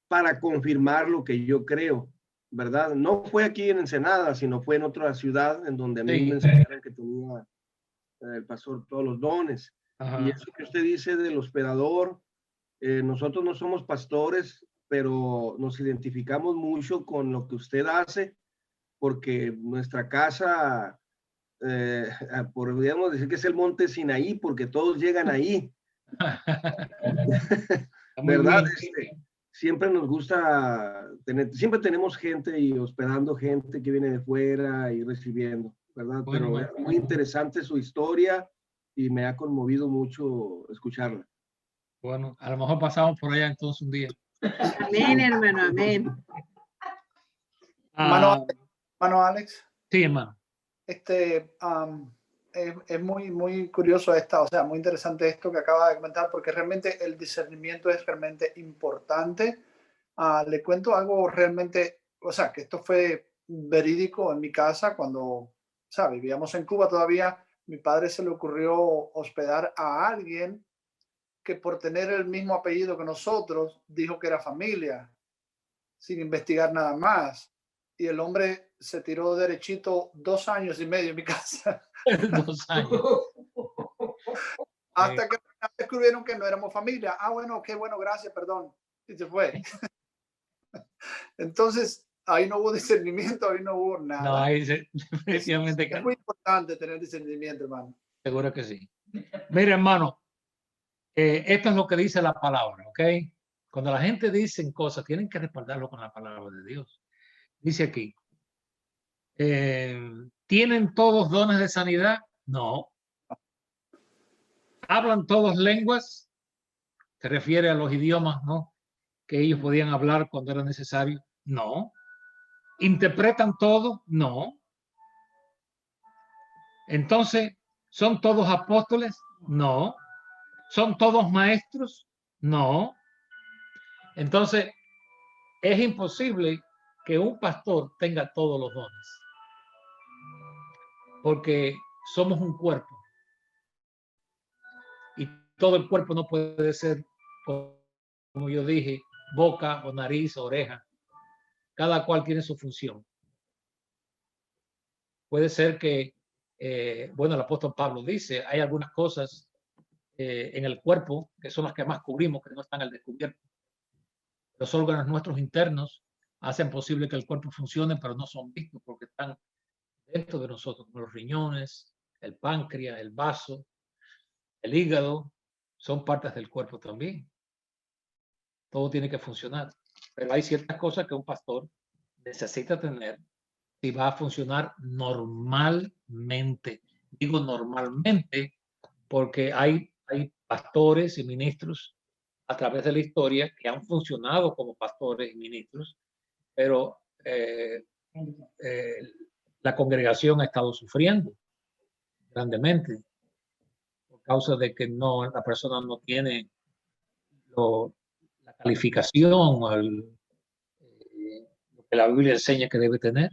para confirmar lo que yo creo, ¿verdad? No fue aquí en Ensenada, sino fue en otra ciudad en donde a mí me enseñaron que tenía el pastor todos los dones. Ajá. Y eso que usted dice del hospedador, nosotros no somos pastores, pero nos identificamos mucho con lo que usted hace, porque nuestra casa, podríamos decir que es el monte Sinaí, porque todos llegan ahí. ¿Verdad? Siempre nos gusta siempre tenemos gente y hospedando gente que viene de fuera y recibiendo, ¿verdad? Bueno, pero es muy interesante su historia y me ha conmovido mucho escucharla. Bueno, a lo mejor pasamos por allá entonces un día. Amén, hermano, amén. Hermano Alex. Sí, hermano. Es muy curioso o sea, muy interesante esto que acaba de comentar, porque realmente el discernimiento es realmente importante. Le cuento algo realmente, o sea, que esto fue verídico en mi casa cuando, o sea, vivíamos en Cuba todavía. Mi padre se le ocurrió hospedar a alguien que por tener el mismo apellido que nosotros dijo que era familia, sin investigar nada más. Y el hombre se tiró derechito 2 años y medio en mi casa. 2 años. Hasta que descubrieron que no éramos familia. Bueno, qué bueno, gracias, perdón. Y se fue. Entonces, ahí no hubo discernimiento, ahí no hubo nada. No, ahí definitivamente es muy importante tener discernimiento, hermano. Seguro que sí. Mira, hermano, esto es lo que dice la palabra, ¿ok? Cuando la gente dice cosas, tienen que respaldarlo con la palabra de Dios. Dice aquí, ¿tienen todos dones de sanidad? No. ¿Hablan todos lenguas? Se refiere a los idiomas, ¿no? Que ellos podían hablar cuando era necesario. No. ¿Interpretan todo? No. Entonces, ¿son todos apóstoles? No. ¿Son todos maestros? No. Entonces, es imposible que un pastor tenga todos los dones, porque somos un cuerpo y todo el cuerpo no puede ser, como yo dije, boca o nariz o oreja. Cada cual tiene su función. Puede ser que, bueno, el apóstol Pablo dice, hay algunas cosas en el cuerpo que son las que más cubrimos, que no están al descubierto. Los órganos nuestros internos hacen posible que el cuerpo funcione, pero no son vistos porque están dentro de nosotros, como los riñones, el páncreas, el vaso, el hígado, son partes del cuerpo también. Todo tiene que funcionar. Pero hay ciertas cosas que un pastor necesita tener si va a funcionar normalmente. Digo normalmente porque hay pastores y ministros a través de la historia que han funcionado como pastores y ministros, pero la congregación ha estado sufriendo grandemente por causa de que la persona no tiene la calificación o lo que la Biblia enseña que debe tener.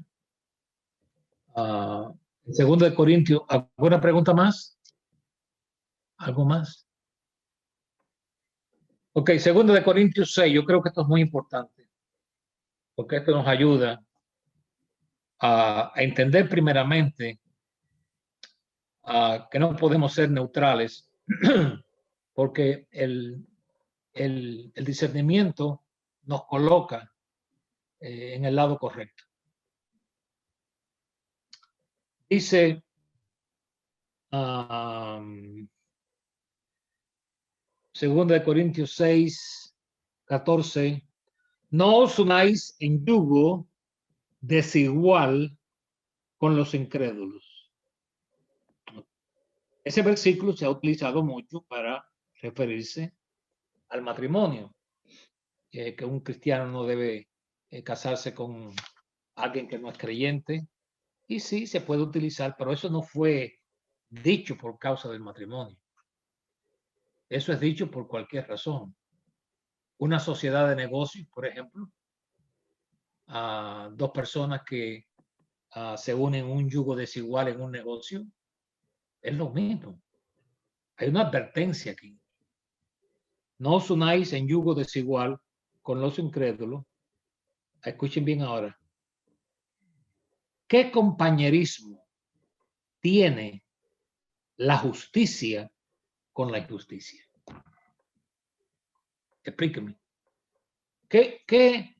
En 2 Corintios, ¿alguna pregunta más? ¿Algo más? Ok, 2 Corintios 6, yo creo que esto es muy importante, porque esto nos ayuda a entender primeramente que no podemos ser neutrales, porque el discernimiento nos coloca en el lado correcto. Dice 2 Corintios 6, 14, no os unáis en yugo desigual con los incrédulos. Ese versículo se ha utilizado mucho para referirse al matrimonio, que un cristiano no debe casarse con alguien que no es creyente. Y sí, se puede utilizar, pero eso no fue dicho por causa del matrimonio. Eso es dicho por cualquier razón. Una sociedad de negocios, por ejemplo, dos personas que se unen en un yugo desigual en un negocio, es lo mismo. Hay una advertencia aquí. No os unáis en yugo desigual con los incrédulos. Escuchen bien ahora. ¿Qué compañerismo tiene la justicia con la injusticia? Explíqueme. ¿Qué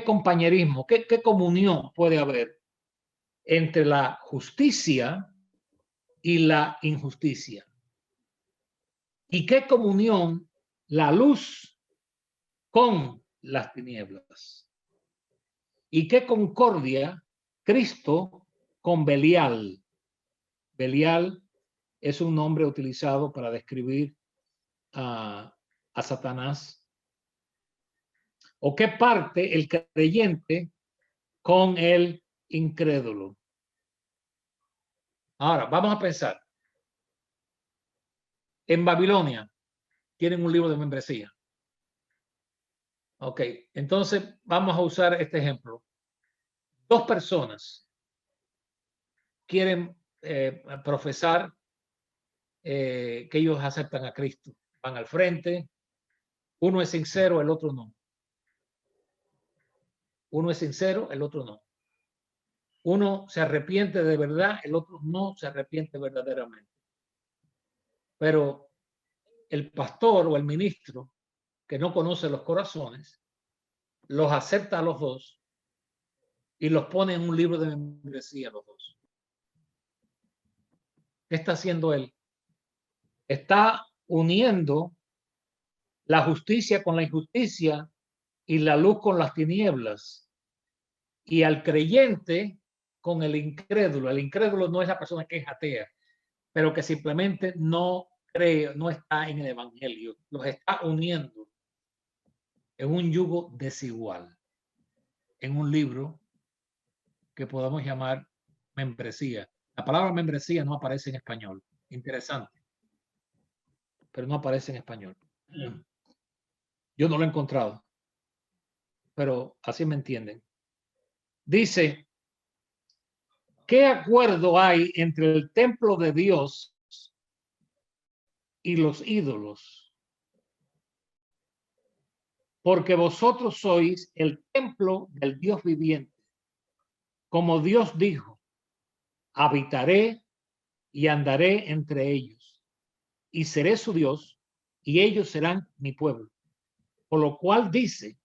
compañerismo, qué comunión puede haber entre la justicia y la injusticia? ¿Y qué comunión la luz con las tinieblas? ¿Y qué concordia Cristo con Belial? Belial es un nombre utilizado para describir a Satanás. ¿O qué parte el creyente con el incrédulo? Ahora, vamos a pensar. En Babilonia tienen un libro de membresía. Ok, entonces vamos a usar este ejemplo. Dos personas quieren profesar que ellos aceptan a Cristo. Van al frente. Uno es sincero, el otro no. Uno es sincero, el otro no. Uno se arrepiente de verdad, el otro no se arrepiente verdaderamente. Pero el pastor o el ministro que no conoce los corazones, los acepta a los dos y los pone en un libro de membresía a los dos. ¿Qué está haciendo él? Está uniendo la justicia con la injusticia y la luz con las tinieblas, y al creyente con el incrédulo. El incrédulo no es la persona que es atea, pero que simplemente no cree, no está en el evangelio. Los está uniendo en un yugo desigual, en un libro que podamos llamar membresía. La palabra membresía no aparece en español. Interesante. Pero no aparece en español. Yo no lo he encontrado. Pero así me entienden. Dice, ¿qué acuerdo hay entre el templo de Dios y los ídolos? Porque vosotros sois el templo del Dios viviente. Como Dios dijo, habitaré y andaré entre ellos, y seré su Dios, y ellos serán mi pueblo. Por lo cual dice,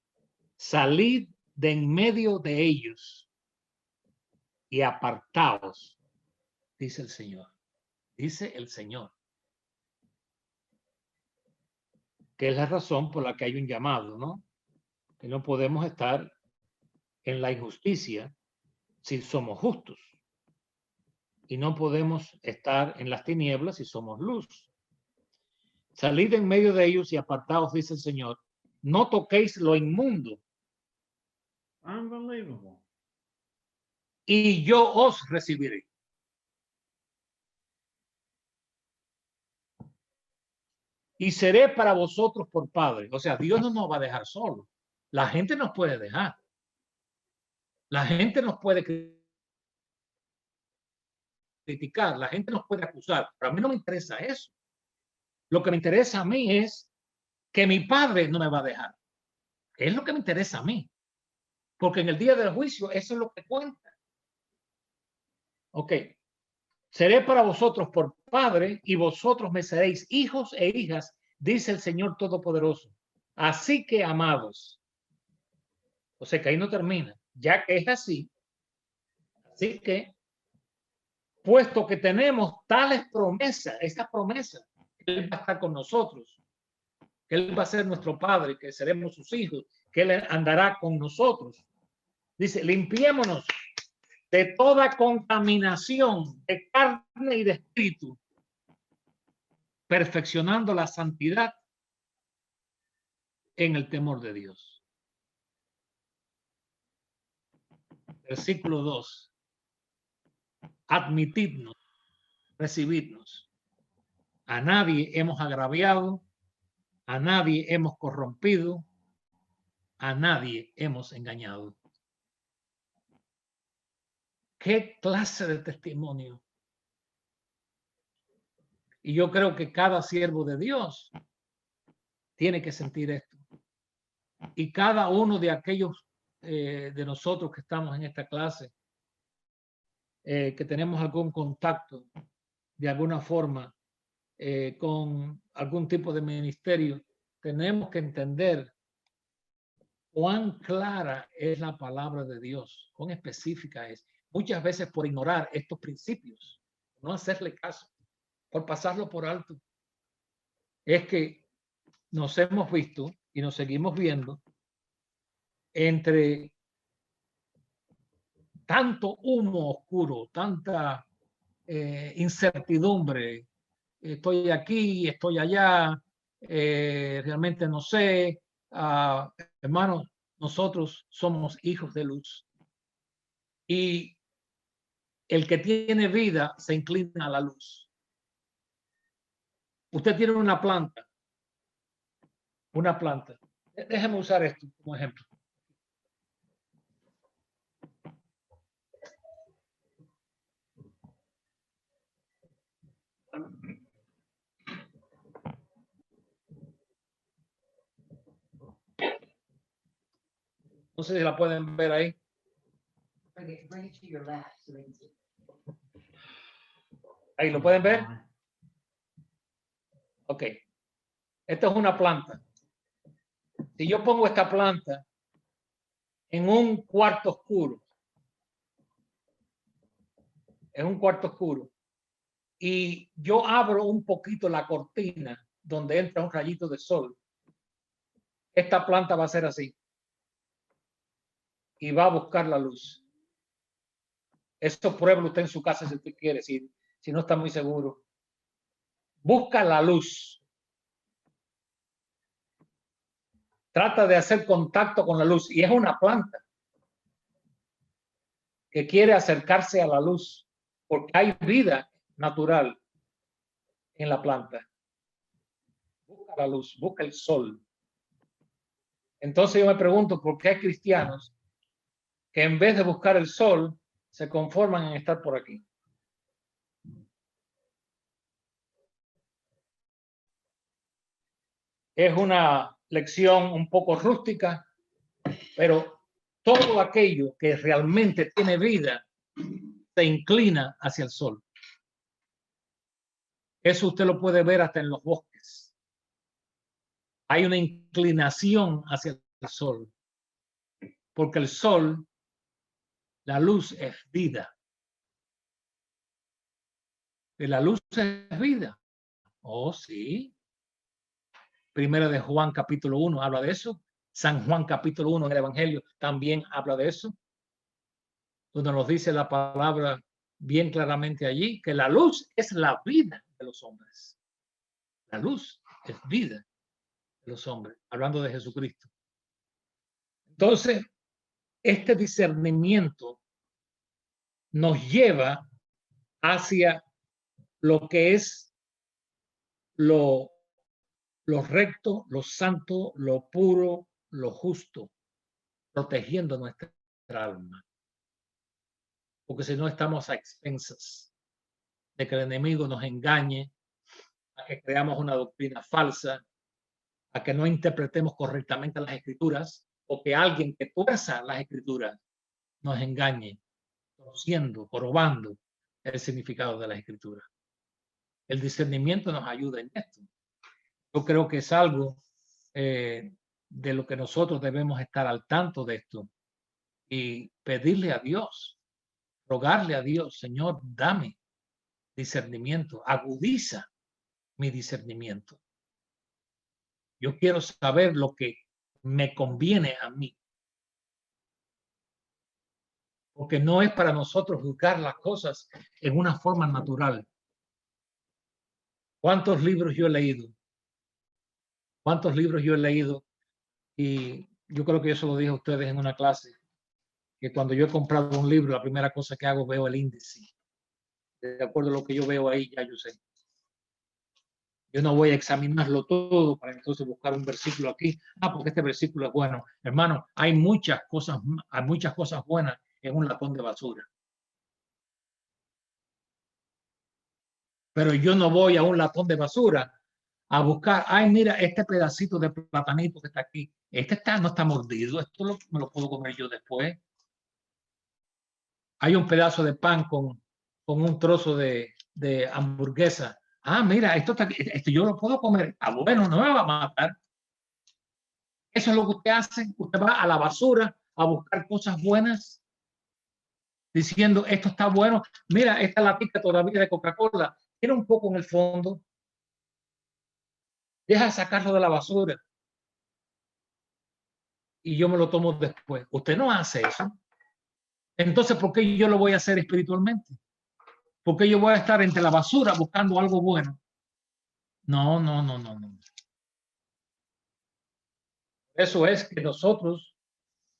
salid de en medio de ellos y apartaos, dice el Señor. Dice el Señor. Que es la razón por la que hay un llamado, ¿no? Que no podemos estar en la injusticia si somos justos. Y no podemos estar en las tinieblas si somos luz. Salid en medio de ellos y apartaos, dice el Señor. No toquéis lo inmundo. Unbelievable. Y yo os recibiré. Y seré para vosotros por padre. O sea, Dios no nos va a dejar solos. La gente nos puede dejar. La gente nos puede criticar. La gente nos puede acusar. Pero a mí no me interesa eso. Lo que me interesa a mí es que mi padre no me va a dejar. Es lo que me interesa a mí. Porque en el día del juicio eso es lo que cuenta. Ok. Seré para vosotros por padre y vosotros me seréis hijos e hijas, dice el Señor Todopoderoso. Así que, amados, o sea que ahí no termina, ya que es así que, puesto que tenemos tales promesas, esta promesa, que Él va a estar con nosotros, que Él va a ser nuestro Padre, que seremos sus hijos, que Él andará con nosotros. Dice, limpiémonos de toda contaminación de carne y de espíritu, perfeccionando la santidad en el temor de Dios. Versículo 2. Admitidnos, recibidnos. A nadie hemos agraviado, a nadie hemos corrompido, a nadie hemos engañado. ¿Qué clase de testimonio? Y yo creo que cada siervo de Dios tiene que sentir esto. Y cada uno de aquellos de nosotros que estamos en esta clase, que tenemos algún contacto de alguna forma con algún tipo de ministerio, tenemos que entender cuán clara es la palabra de Dios, cuán específica es. Muchas veces por ignorar estos principios, no hacerle caso, por pasarlo por alto, es que nos hemos visto y nos seguimos viendo entre tanto humo oscuro, tanta incertidumbre. Estoy aquí, estoy allá, realmente no sé. Hermanos, nosotros somos hijos de luz. Y el que tiene vida se inclina a la luz. Usted tiene una planta. Déjeme usar esto como ejemplo. No sé si la pueden ver ahí. Bring it to your left so they can see. Ahí lo pueden ver. Ok. Esta es una planta. Si yo pongo esta planta en un cuarto oscuro, y yo abro un poquito la cortina donde entra un rayito de sol, esta planta va a ser así y va a buscar la luz. Esto pruébelo usted en su casa si usted quiere, si no está muy seguro. Busca la luz. Trata de hacer contacto con la luz y es una planta que quiere acercarse a la luz porque hay vida natural en la planta. Busca la luz, busca el sol. Entonces yo me pregunto por qué hay cristianos que en vez de buscar el sol se conforman en estar por aquí. Es una lección un poco rústica, pero todo aquello que realmente tiene vida se inclina hacia el sol. Eso usted lo puede ver hasta en los bosques. Hay una inclinación hacia el sol, porque el sol, la luz es vida. ¿De la luz es vida? Oh, sí. Primera de Juan capítulo 1 habla de eso. San Juan capítulo 1 en el Evangelio también habla de eso. donde nos dice la palabra bien claramente allí, que la luz es la vida de los hombres. La luz es vida de los hombres, hablando de Jesucristo. Entonces, este discernimiento nos lleva hacia lo que es lo recto, lo santo, lo puro, lo justo, protegiendo nuestra alma. Porque si no, estamos a expensas de que el enemigo nos engañe, a que creamos una doctrina falsa, a que no interpretemos correctamente las escrituras, o que alguien que tuerza las escrituras nos engañe, torciendo, probando el significado de las escrituras. El discernimiento nos ayuda en esto. Yo creo que es algo de lo que nosotros debemos estar al tanto de esto y pedirle a Dios, rogarle a Dios, Señor, dame discernimiento, agudiza mi discernimiento. Yo quiero saber lo que me conviene a mí. Porque no es para nosotros juzgar las cosas en una forma natural. ¿Cuántos libros yo he leído? ¿Cuántos libros yo he leído? Y yo creo que yo se lo dije a ustedes en una clase, que cuando yo he comprado un libro, la primera cosa que hago, veo el índice. De acuerdo a lo que yo veo ahí, ya yo sé. Yo no voy a examinarlo todo para entonces buscar un versículo aquí. Porque este versículo es bueno. Hermano, hay muchas cosas buenas en un latón de basura. Pero yo no voy a un latón de basura a buscar, ay, mira, este pedacito de platanito que está aquí, no está mordido, esto me lo puedo comer yo después. Hay un pedazo de pan con un trozo de hamburguesa. Mira, esto yo lo puedo comer. Bueno, no me va a matar. Eso es lo que usted hace. Usted va a la basura a buscar cosas buenas, diciendo, esto está bueno. Mira, esta latica todavía de Coca-Cola tiene un poco en el fondo. Deja de sacarlo de la basura y yo me lo tomo después. Usted no hace eso. Entonces, ¿por qué yo lo voy a hacer espiritualmente? ¿Por qué yo voy a estar entre la basura buscando algo bueno? No. Eso es que nosotros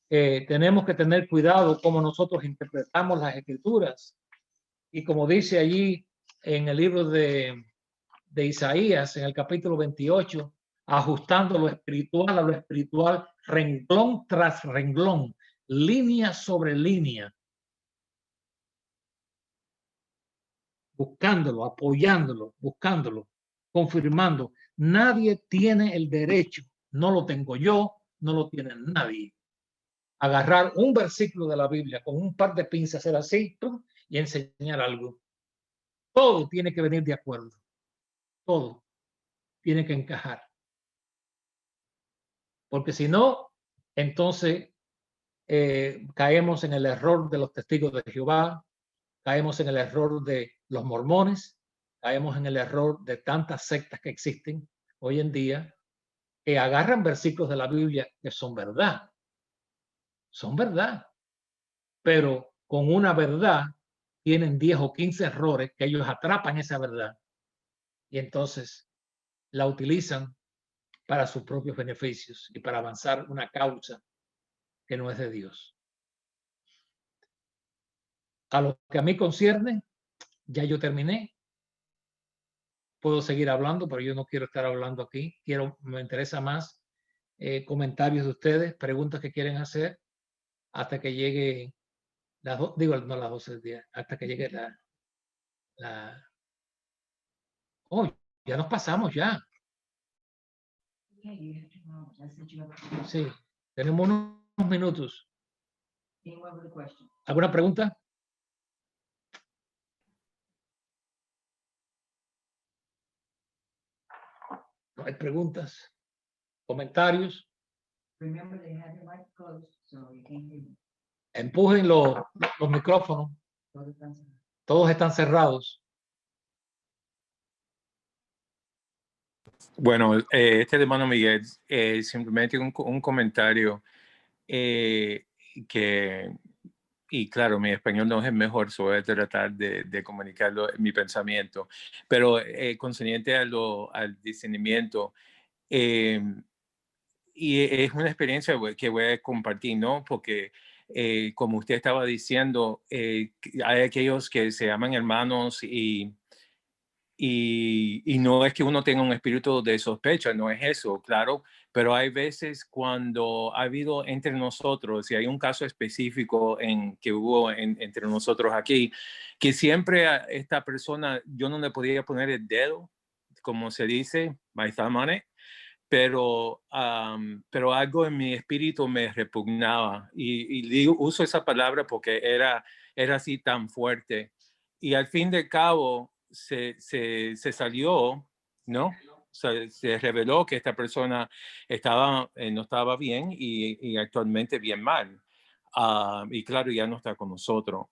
tenemos que tener cuidado cómo nosotros interpretamos las escrituras. Y como dice allí en el libro de Isaías, en el capítulo 28, ajustando lo espiritual a lo espiritual, renglón tras renglón, línea sobre línea, buscándolo, apoyándolo, buscándolo, confirmando. Nadie tiene el derecho, no lo tengo yo, no lo tiene nadie. Agarrar un versículo de la Biblia con un par de pinzas, hacer así y enseñar algo. Todo tiene que venir de acuerdo. Todo tiene que encajar. Porque si no, entonces caemos en el error de los testigos de Jehová, caemos en el error de los mormones, caemos en el error de tantas sectas que existen hoy en día, que agarran versículos de la Biblia que son verdad, pero con una verdad tienen 10 o 15 errores que ellos atrapan esa verdad y entonces la utilizan para sus propios beneficios y para avanzar una causa que no es de Dios. A lo que a mí concierne, ya yo terminé. Puedo seguir hablando, pero yo no quiero estar hablando aquí. Me interesa más comentarios de ustedes, preguntas que quieren hacer hasta que llegue las 12 del día, hasta que llegue Oh, ya nos pasamos ya. Sí, tenemos unos minutos. ¿Alguna pregunta? No hay preguntas, comentarios. Empujen los micrófonos. Todos están cerrados. Bueno, este hermano Miguel, simplemente un comentario que y claro, mi español no es el mejor, so voy a tratar de comunicarlo, mi pensamiento, pero concerniente al discernimiento, y es una experiencia que voy a compartir, ¿no? Porque como usted estaba diciendo, hay aquellos que se llaman hermanos y no es que uno tenga un espíritu de sospecha, no es eso, claro, pero hay veces cuando ha habido entre nosotros, y hay un caso específico que hubo entre nosotros aquí, que siempre a esta persona yo no le podía poner el dedo, como se dice, my thumb on it, pero algo en mi espíritu me repugnaba y uso esa palabra porque era así tan fuerte. Y al fin de cabo se salió, ¿no? Se reveló que esta persona no estaba bien y actualmente bien mal. Y claro, ya no está con nosotros.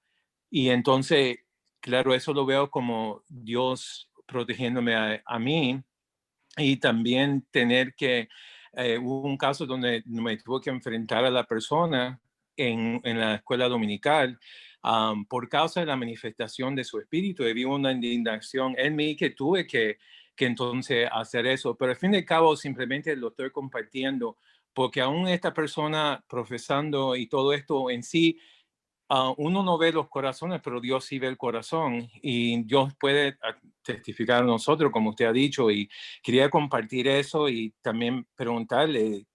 Y entonces, claro, eso lo veo como Dios protegiéndome a mí. Y también tener hubo un caso donde me tuve que enfrentar a la persona en la escuela dominical por causa de la manifestación de su espíritu. Y vi una indignación en mí que tuve que entonces hacer eso. Pero al fin y al cabo simplemente lo estoy compartiendo porque aún esta persona profesando y todo esto en sí, uno no ve los corazones, pero Dios sí ve el corazón y Dios puede testificar a nosotros, como usted ha dicho, y quería compartir eso y también preguntarle,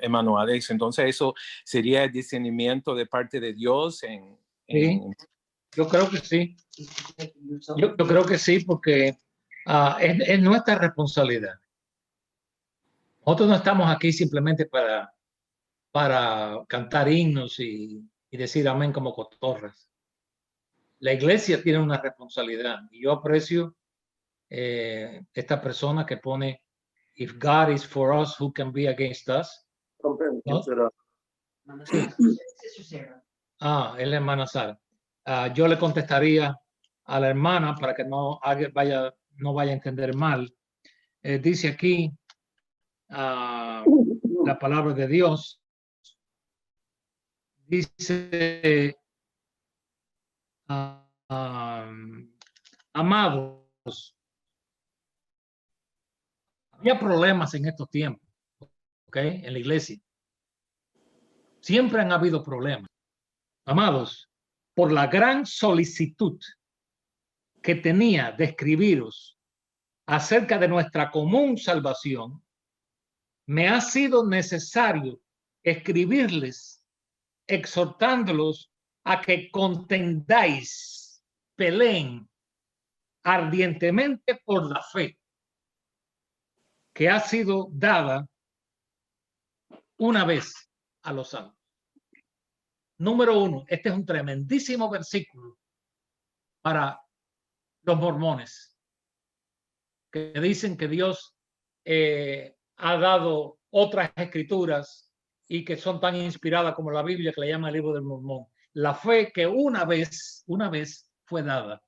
hermano Alex, entonces eso sería el discernimiento de parte de Dios Sí, yo creo que sí. Yo creo que sí, porque es nuestra responsabilidad. Nosotros no estamos aquí simplemente para cantar himnos y decir amén como cotorras. La iglesia tiene una responsabilidad y yo aprecio esta persona que pone if God is for us, who can be against us? ¿No? Sí. Sister Sarah. Es la hermana Sara. Yo le contestaría a la hermana para que no vaya a entender mal. Dice aquí la palabra de Dios. Dice, amados, había problemas en estos tiempos, ¿ok? En la iglesia. Siempre han habido problemas. Amados, por la gran solicitud que tenía de escribiros acerca de nuestra común salvación, me ha sido necesario escribirles, exhortándolos a que contendáis, peleen ardientemente por la fe que ha sido dada una vez a los santos. Número 1, este es un tremendísimo versículo para los mormones que dicen que Dios ha dado otras escrituras y que son tan inspiradas como la Biblia, que le llama el libro del Mormón. La fe que una vez fue dada.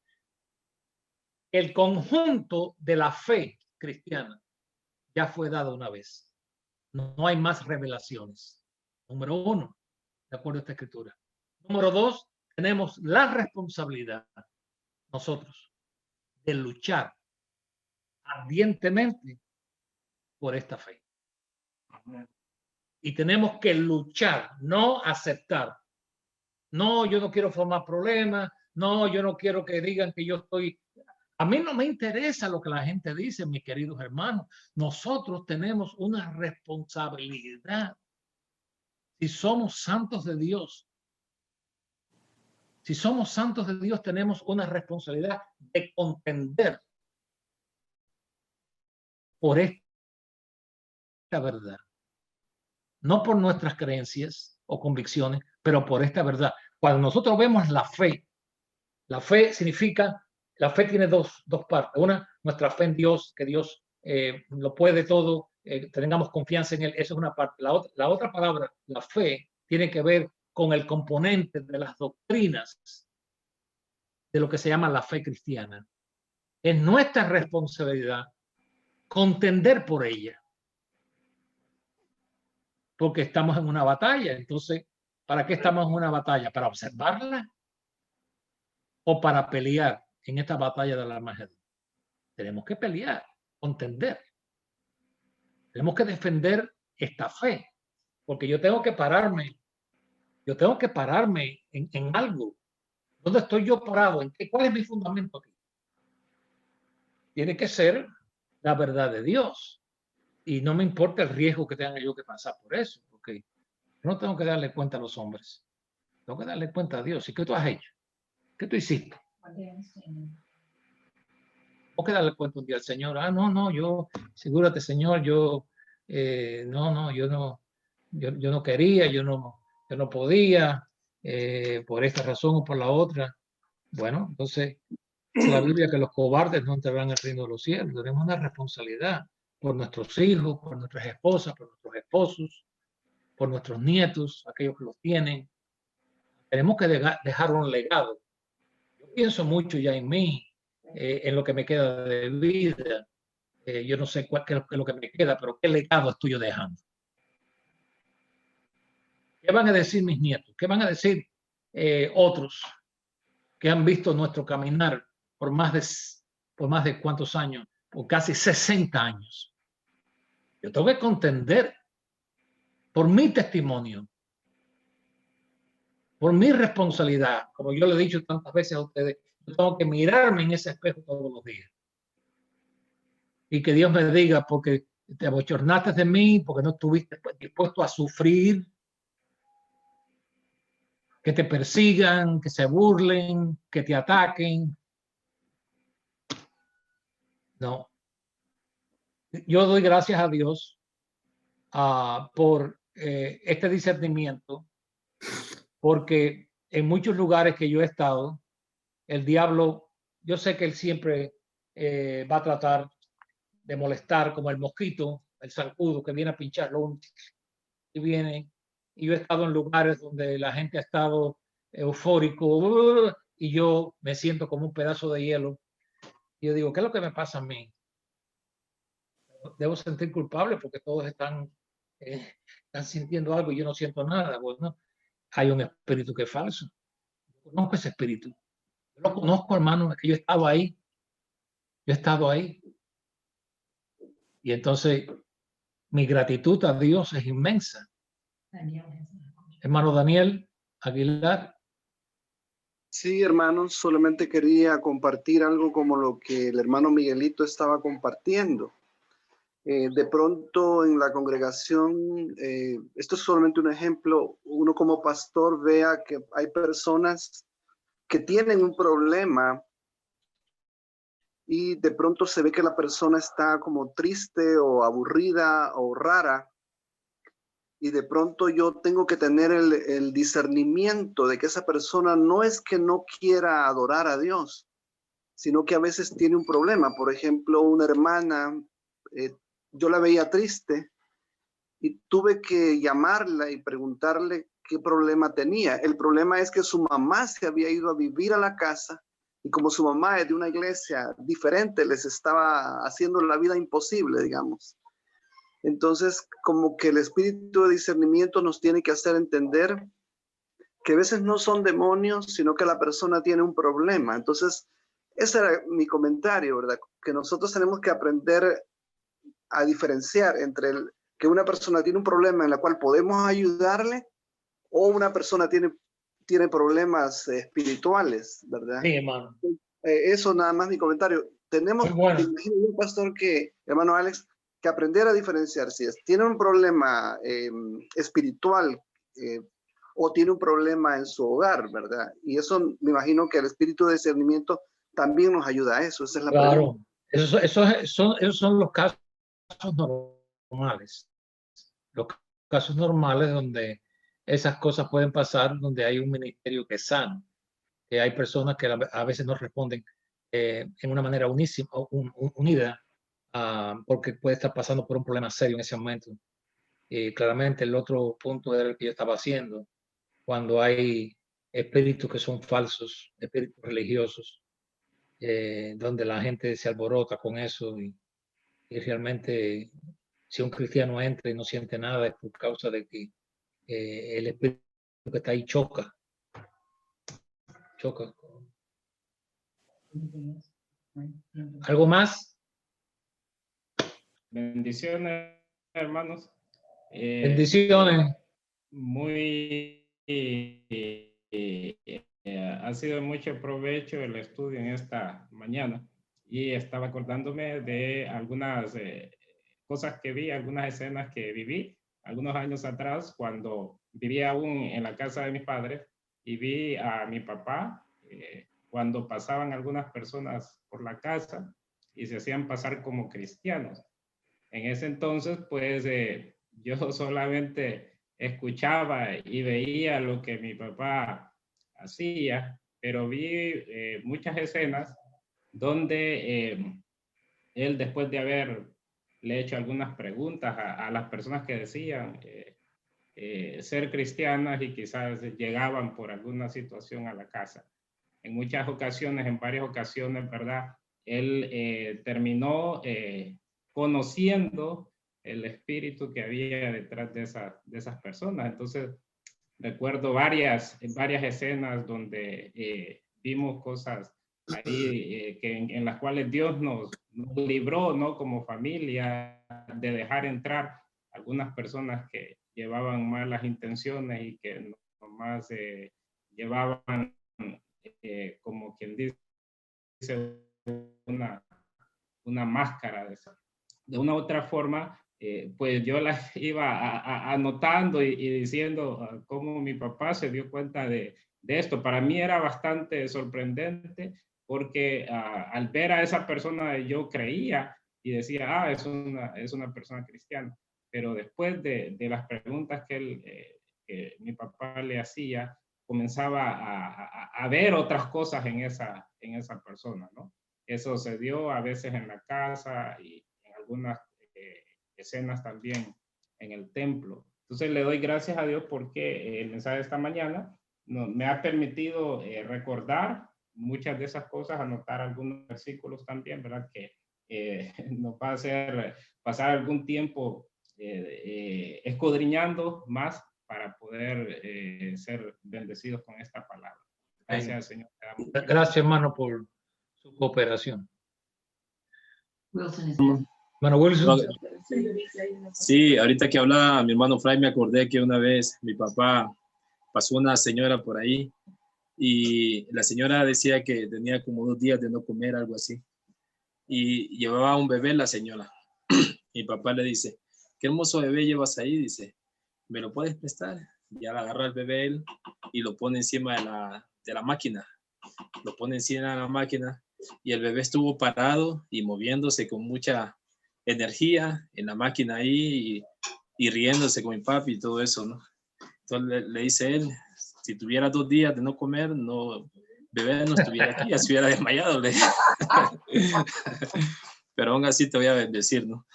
El conjunto de la fe cristiana ya fue dado una vez. No hay más revelaciones. Número 1, de acuerdo a esta escritura. Número 2, tenemos la responsabilidad nosotros de luchar ardientemente por esta fe. Y tenemos que luchar, no aceptar. No, yo no quiero formar problemas. No, yo no quiero que digan que yo estoy... A mí no me interesa lo que la gente dice, mis queridos hermanos. Nosotros tenemos una responsabilidad. Si somos santos de Dios, tenemos una responsabilidad de contender por esta verdad. No por nuestras creencias o convicciones, pero por esta verdad. Cuando nosotros vemos la fe significa, la fe tiene dos partes. Una, nuestra fe en Dios, que Dios lo puede todo, tengamos confianza en Él, esa es una parte. La otra palabra, la fe, tiene que ver con el componente de las doctrinas de lo que se llama la fe cristiana. Es nuestra responsabilidad contender por ella, porque estamos en una batalla. Entonces, ¿Para qué estamos en una batalla? ¿Para observarla o para pelear en esta batalla del Armagedón? Tenemos que pelear, contender. Tenemos que defender esta fe, porque yo tengo que pararme. Yo tengo que pararme en algo. ¿Dónde estoy yo parado? ¿Cuál es mi fundamento aquí? Tiene que ser la verdad de Dios. Y no me importa el riesgo que tenga yo que pasar por eso, porque no tengo que darle cuenta a los hombres. Tengo que darle cuenta a Dios. ¿Y qué tú has hecho? ¿Qué tú hiciste? Tengo que darle cuenta un día al Señor. Ah, no, yo, segúrate, Señor, yo no quería, yo no podía, por esta razón o por la otra. Bueno, entonces, dice la Biblia que los cobardes no entrarán al reino de los cielos. Tenemos una responsabilidad por nuestros hijos, por nuestras esposas, por nuestros esposos, por nuestros nietos, aquellos que los tienen. Tenemos que dejar un legado. Yo pienso mucho ya en mí, en lo que me queda de vida. Yo no sé qué es lo que me queda, pero qué legado estoy yo dejando. ¿Qué van a decir mis nietos? ¿Qué van a decir otros que han visto nuestro caminar por más de cuántos años, por casi 60 años? Yo tengo que contender por mi testimonio, por mi responsabilidad. Como yo le he dicho tantas veces a ustedes, yo tengo que mirarme en ese espejo todos los días. Y que Dios me diga, porque te abochornaste de mí, porque no estuviste dispuesto a sufrir, que te persigan, que se burlen, que te ataquen. No. Yo doy gracias a Dios por este discernimiento, porque en muchos lugares que yo he estado, el diablo, yo sé que él siempre va a tratar de molestar, como el mosquito, el zancudo que viene a pincharlo y viene. Y yo he estado en lugares donde la gente ha estado eufórico y yo me siento como un pedazo de hielo. Y yo digo, ¿qué es lo que me pasa a mí? Debo sentir culpable porque todos están sintiendo algo y yo no siento nada. Bueno, hay un espíritu que es falso. Yo conozco ese espíritu. Yo lo conozco, hermano, es que yo he estado ahí. Yo he estado ahí. Y entonces mi gratitud a Dios es inmensa. Hermano Daniel Aguilar. Sí, hermanos, solamente quería compartir algo como lo que el hermano Miguelito estaba compartiendo. De pronto en la congregación, esto es solamente un ejemplo, uno como pastor vea que hay personas que tienen un problema y de pronto se ve que la persona está como triste o aburrida o rara. Y de pronto yo tengo que tener el discernimiento de que esa persona no es que no quiera adorar a Dios, sino que a veces tiene un problema. Por ejemplo, una hermana, yo la veía triste y tuve que llamarla y preguntarle qué problema tenía. El problema es que su mamá se había ido a vivir a la casa y como su mamá es de una iglesia diferente, les estaba haciendo la vida imposible, digamos. Entonces, como que el espíritu de discernimiento nos tiene que hacer entender que a veces no son demonios, sino que la persona tiene un problema. Entonces, ese era mi comentario, ¿verdad? Que nosotros tenemos que aprender a diferenciar entre que una persona tiene un problema en el cual podemos ayudarle o una persona tiene problemas espirituales, ¿verdad? Sí, hermano. Eso nada más mi comentario. Tenemos, bueno. un pastor hermano Alex, que aprender a diferenciar si tiene un problema espiritual o tiene un problema en su hogar, ¿verdad? Y eso me imagino que el espíritu de discernimiento también nos ayuda a eso. Esa es la pregunta. Esos son los casos normales. Los casos normales donde esas cosas pueden pasar, donde hay un ministerio que es sano, que hay personas que a veces no responden en una manera unida, porque puede estar pasando por un problema serio en ese momento. Claramente el otro punto era el que yo estaba haciendo, cuando hay espíritus que son falsos, espíritus religiosos, donde la gente se alborota con eso y realmente si un cristiano entra y no siente nada es por causa de que el espíritu que está ahí choca. Choca. ¿Algo más? Bendiciones, hermanos. Bendiciones. Ha sido de mucho provecho el estudio en esta mañana y estaba acordándome de algunas cosas que vi, algunas escenas que viví algunos años atrás cuando vivía aún en la casa de mis padres y vi a mi papá cuando pasaban algunas personas por la casa y se hacían pasar como cristianos. En ese entonces, pues yo solamente escuchaba y veía lo que mi papá hacía, pero vi muchas escenas donde él, después de haberle hecho algunas preguntas a las personas que decían ser cristianas y quizás llegaban por alguna situación a la casa. En muchas ocasiones, en varias ocasiones, ¿verdad? Él terminó conociendo el espíritu que había detrás de esas personas. Entonces, recuerdo varias escenas donde vimos cosas ahí en las cuales Dios nos libró, ¿no? Como familia, de dejar entrar algunas personas que llevaban malas intenciones y que nomás llevaban, como quien dice, una máscara de una u otra forma. Pues yo las iba anotando y diciendo cómo mi papá se dio cuenta de esto. Para mí era bastante sorprendente porque al ver a esa persona yo creía y decía, es una persona cristiana. Pero después de las preguntas que mi papá le hacía, comenzaba a ver otras cosas en esa persona, ¿no? Eso se dio a veces en la casa y en algunas escenas también en el templo. Entonces le doy gracias a Dios porque el mensaje de esta mañana me ha permitido recordar muchas de esas cosas, anotar algunos versículos también, ¿verdad? Que nos va a hacer pasar algún tiempo escudriñando más para poder ser bendecidos con esta palabra. Gracias, Señor. Gracias, hermano, por su cooperación. Wilson is Hermano Wilson. Sí, ahorita que hablaba mi hermano Fray, me acordé que una vez mi papá pasó una señora por ahí y la señora decía que tenía como 2 días de no comer, algo así. Y llevaba un bebé la señora. Mi papá le dice, qué hermoso bebé llevas ahí, dice, ¿me lo puedes prestar? Ya le agarra el bebé él y lo pone encima de la máquina. Lo pone encima de la máquina y el bebé estuvo parado y moviéndose con mucha energía en la máquina ahí y riéndose con mi papi y todo eso, ¿no? Entonces le dice él, si tuviera 2 días de no comer, bebé no estuviera aquí, ya se hubiera desmayado. Pero aún así te voy a bendecir, ¿no?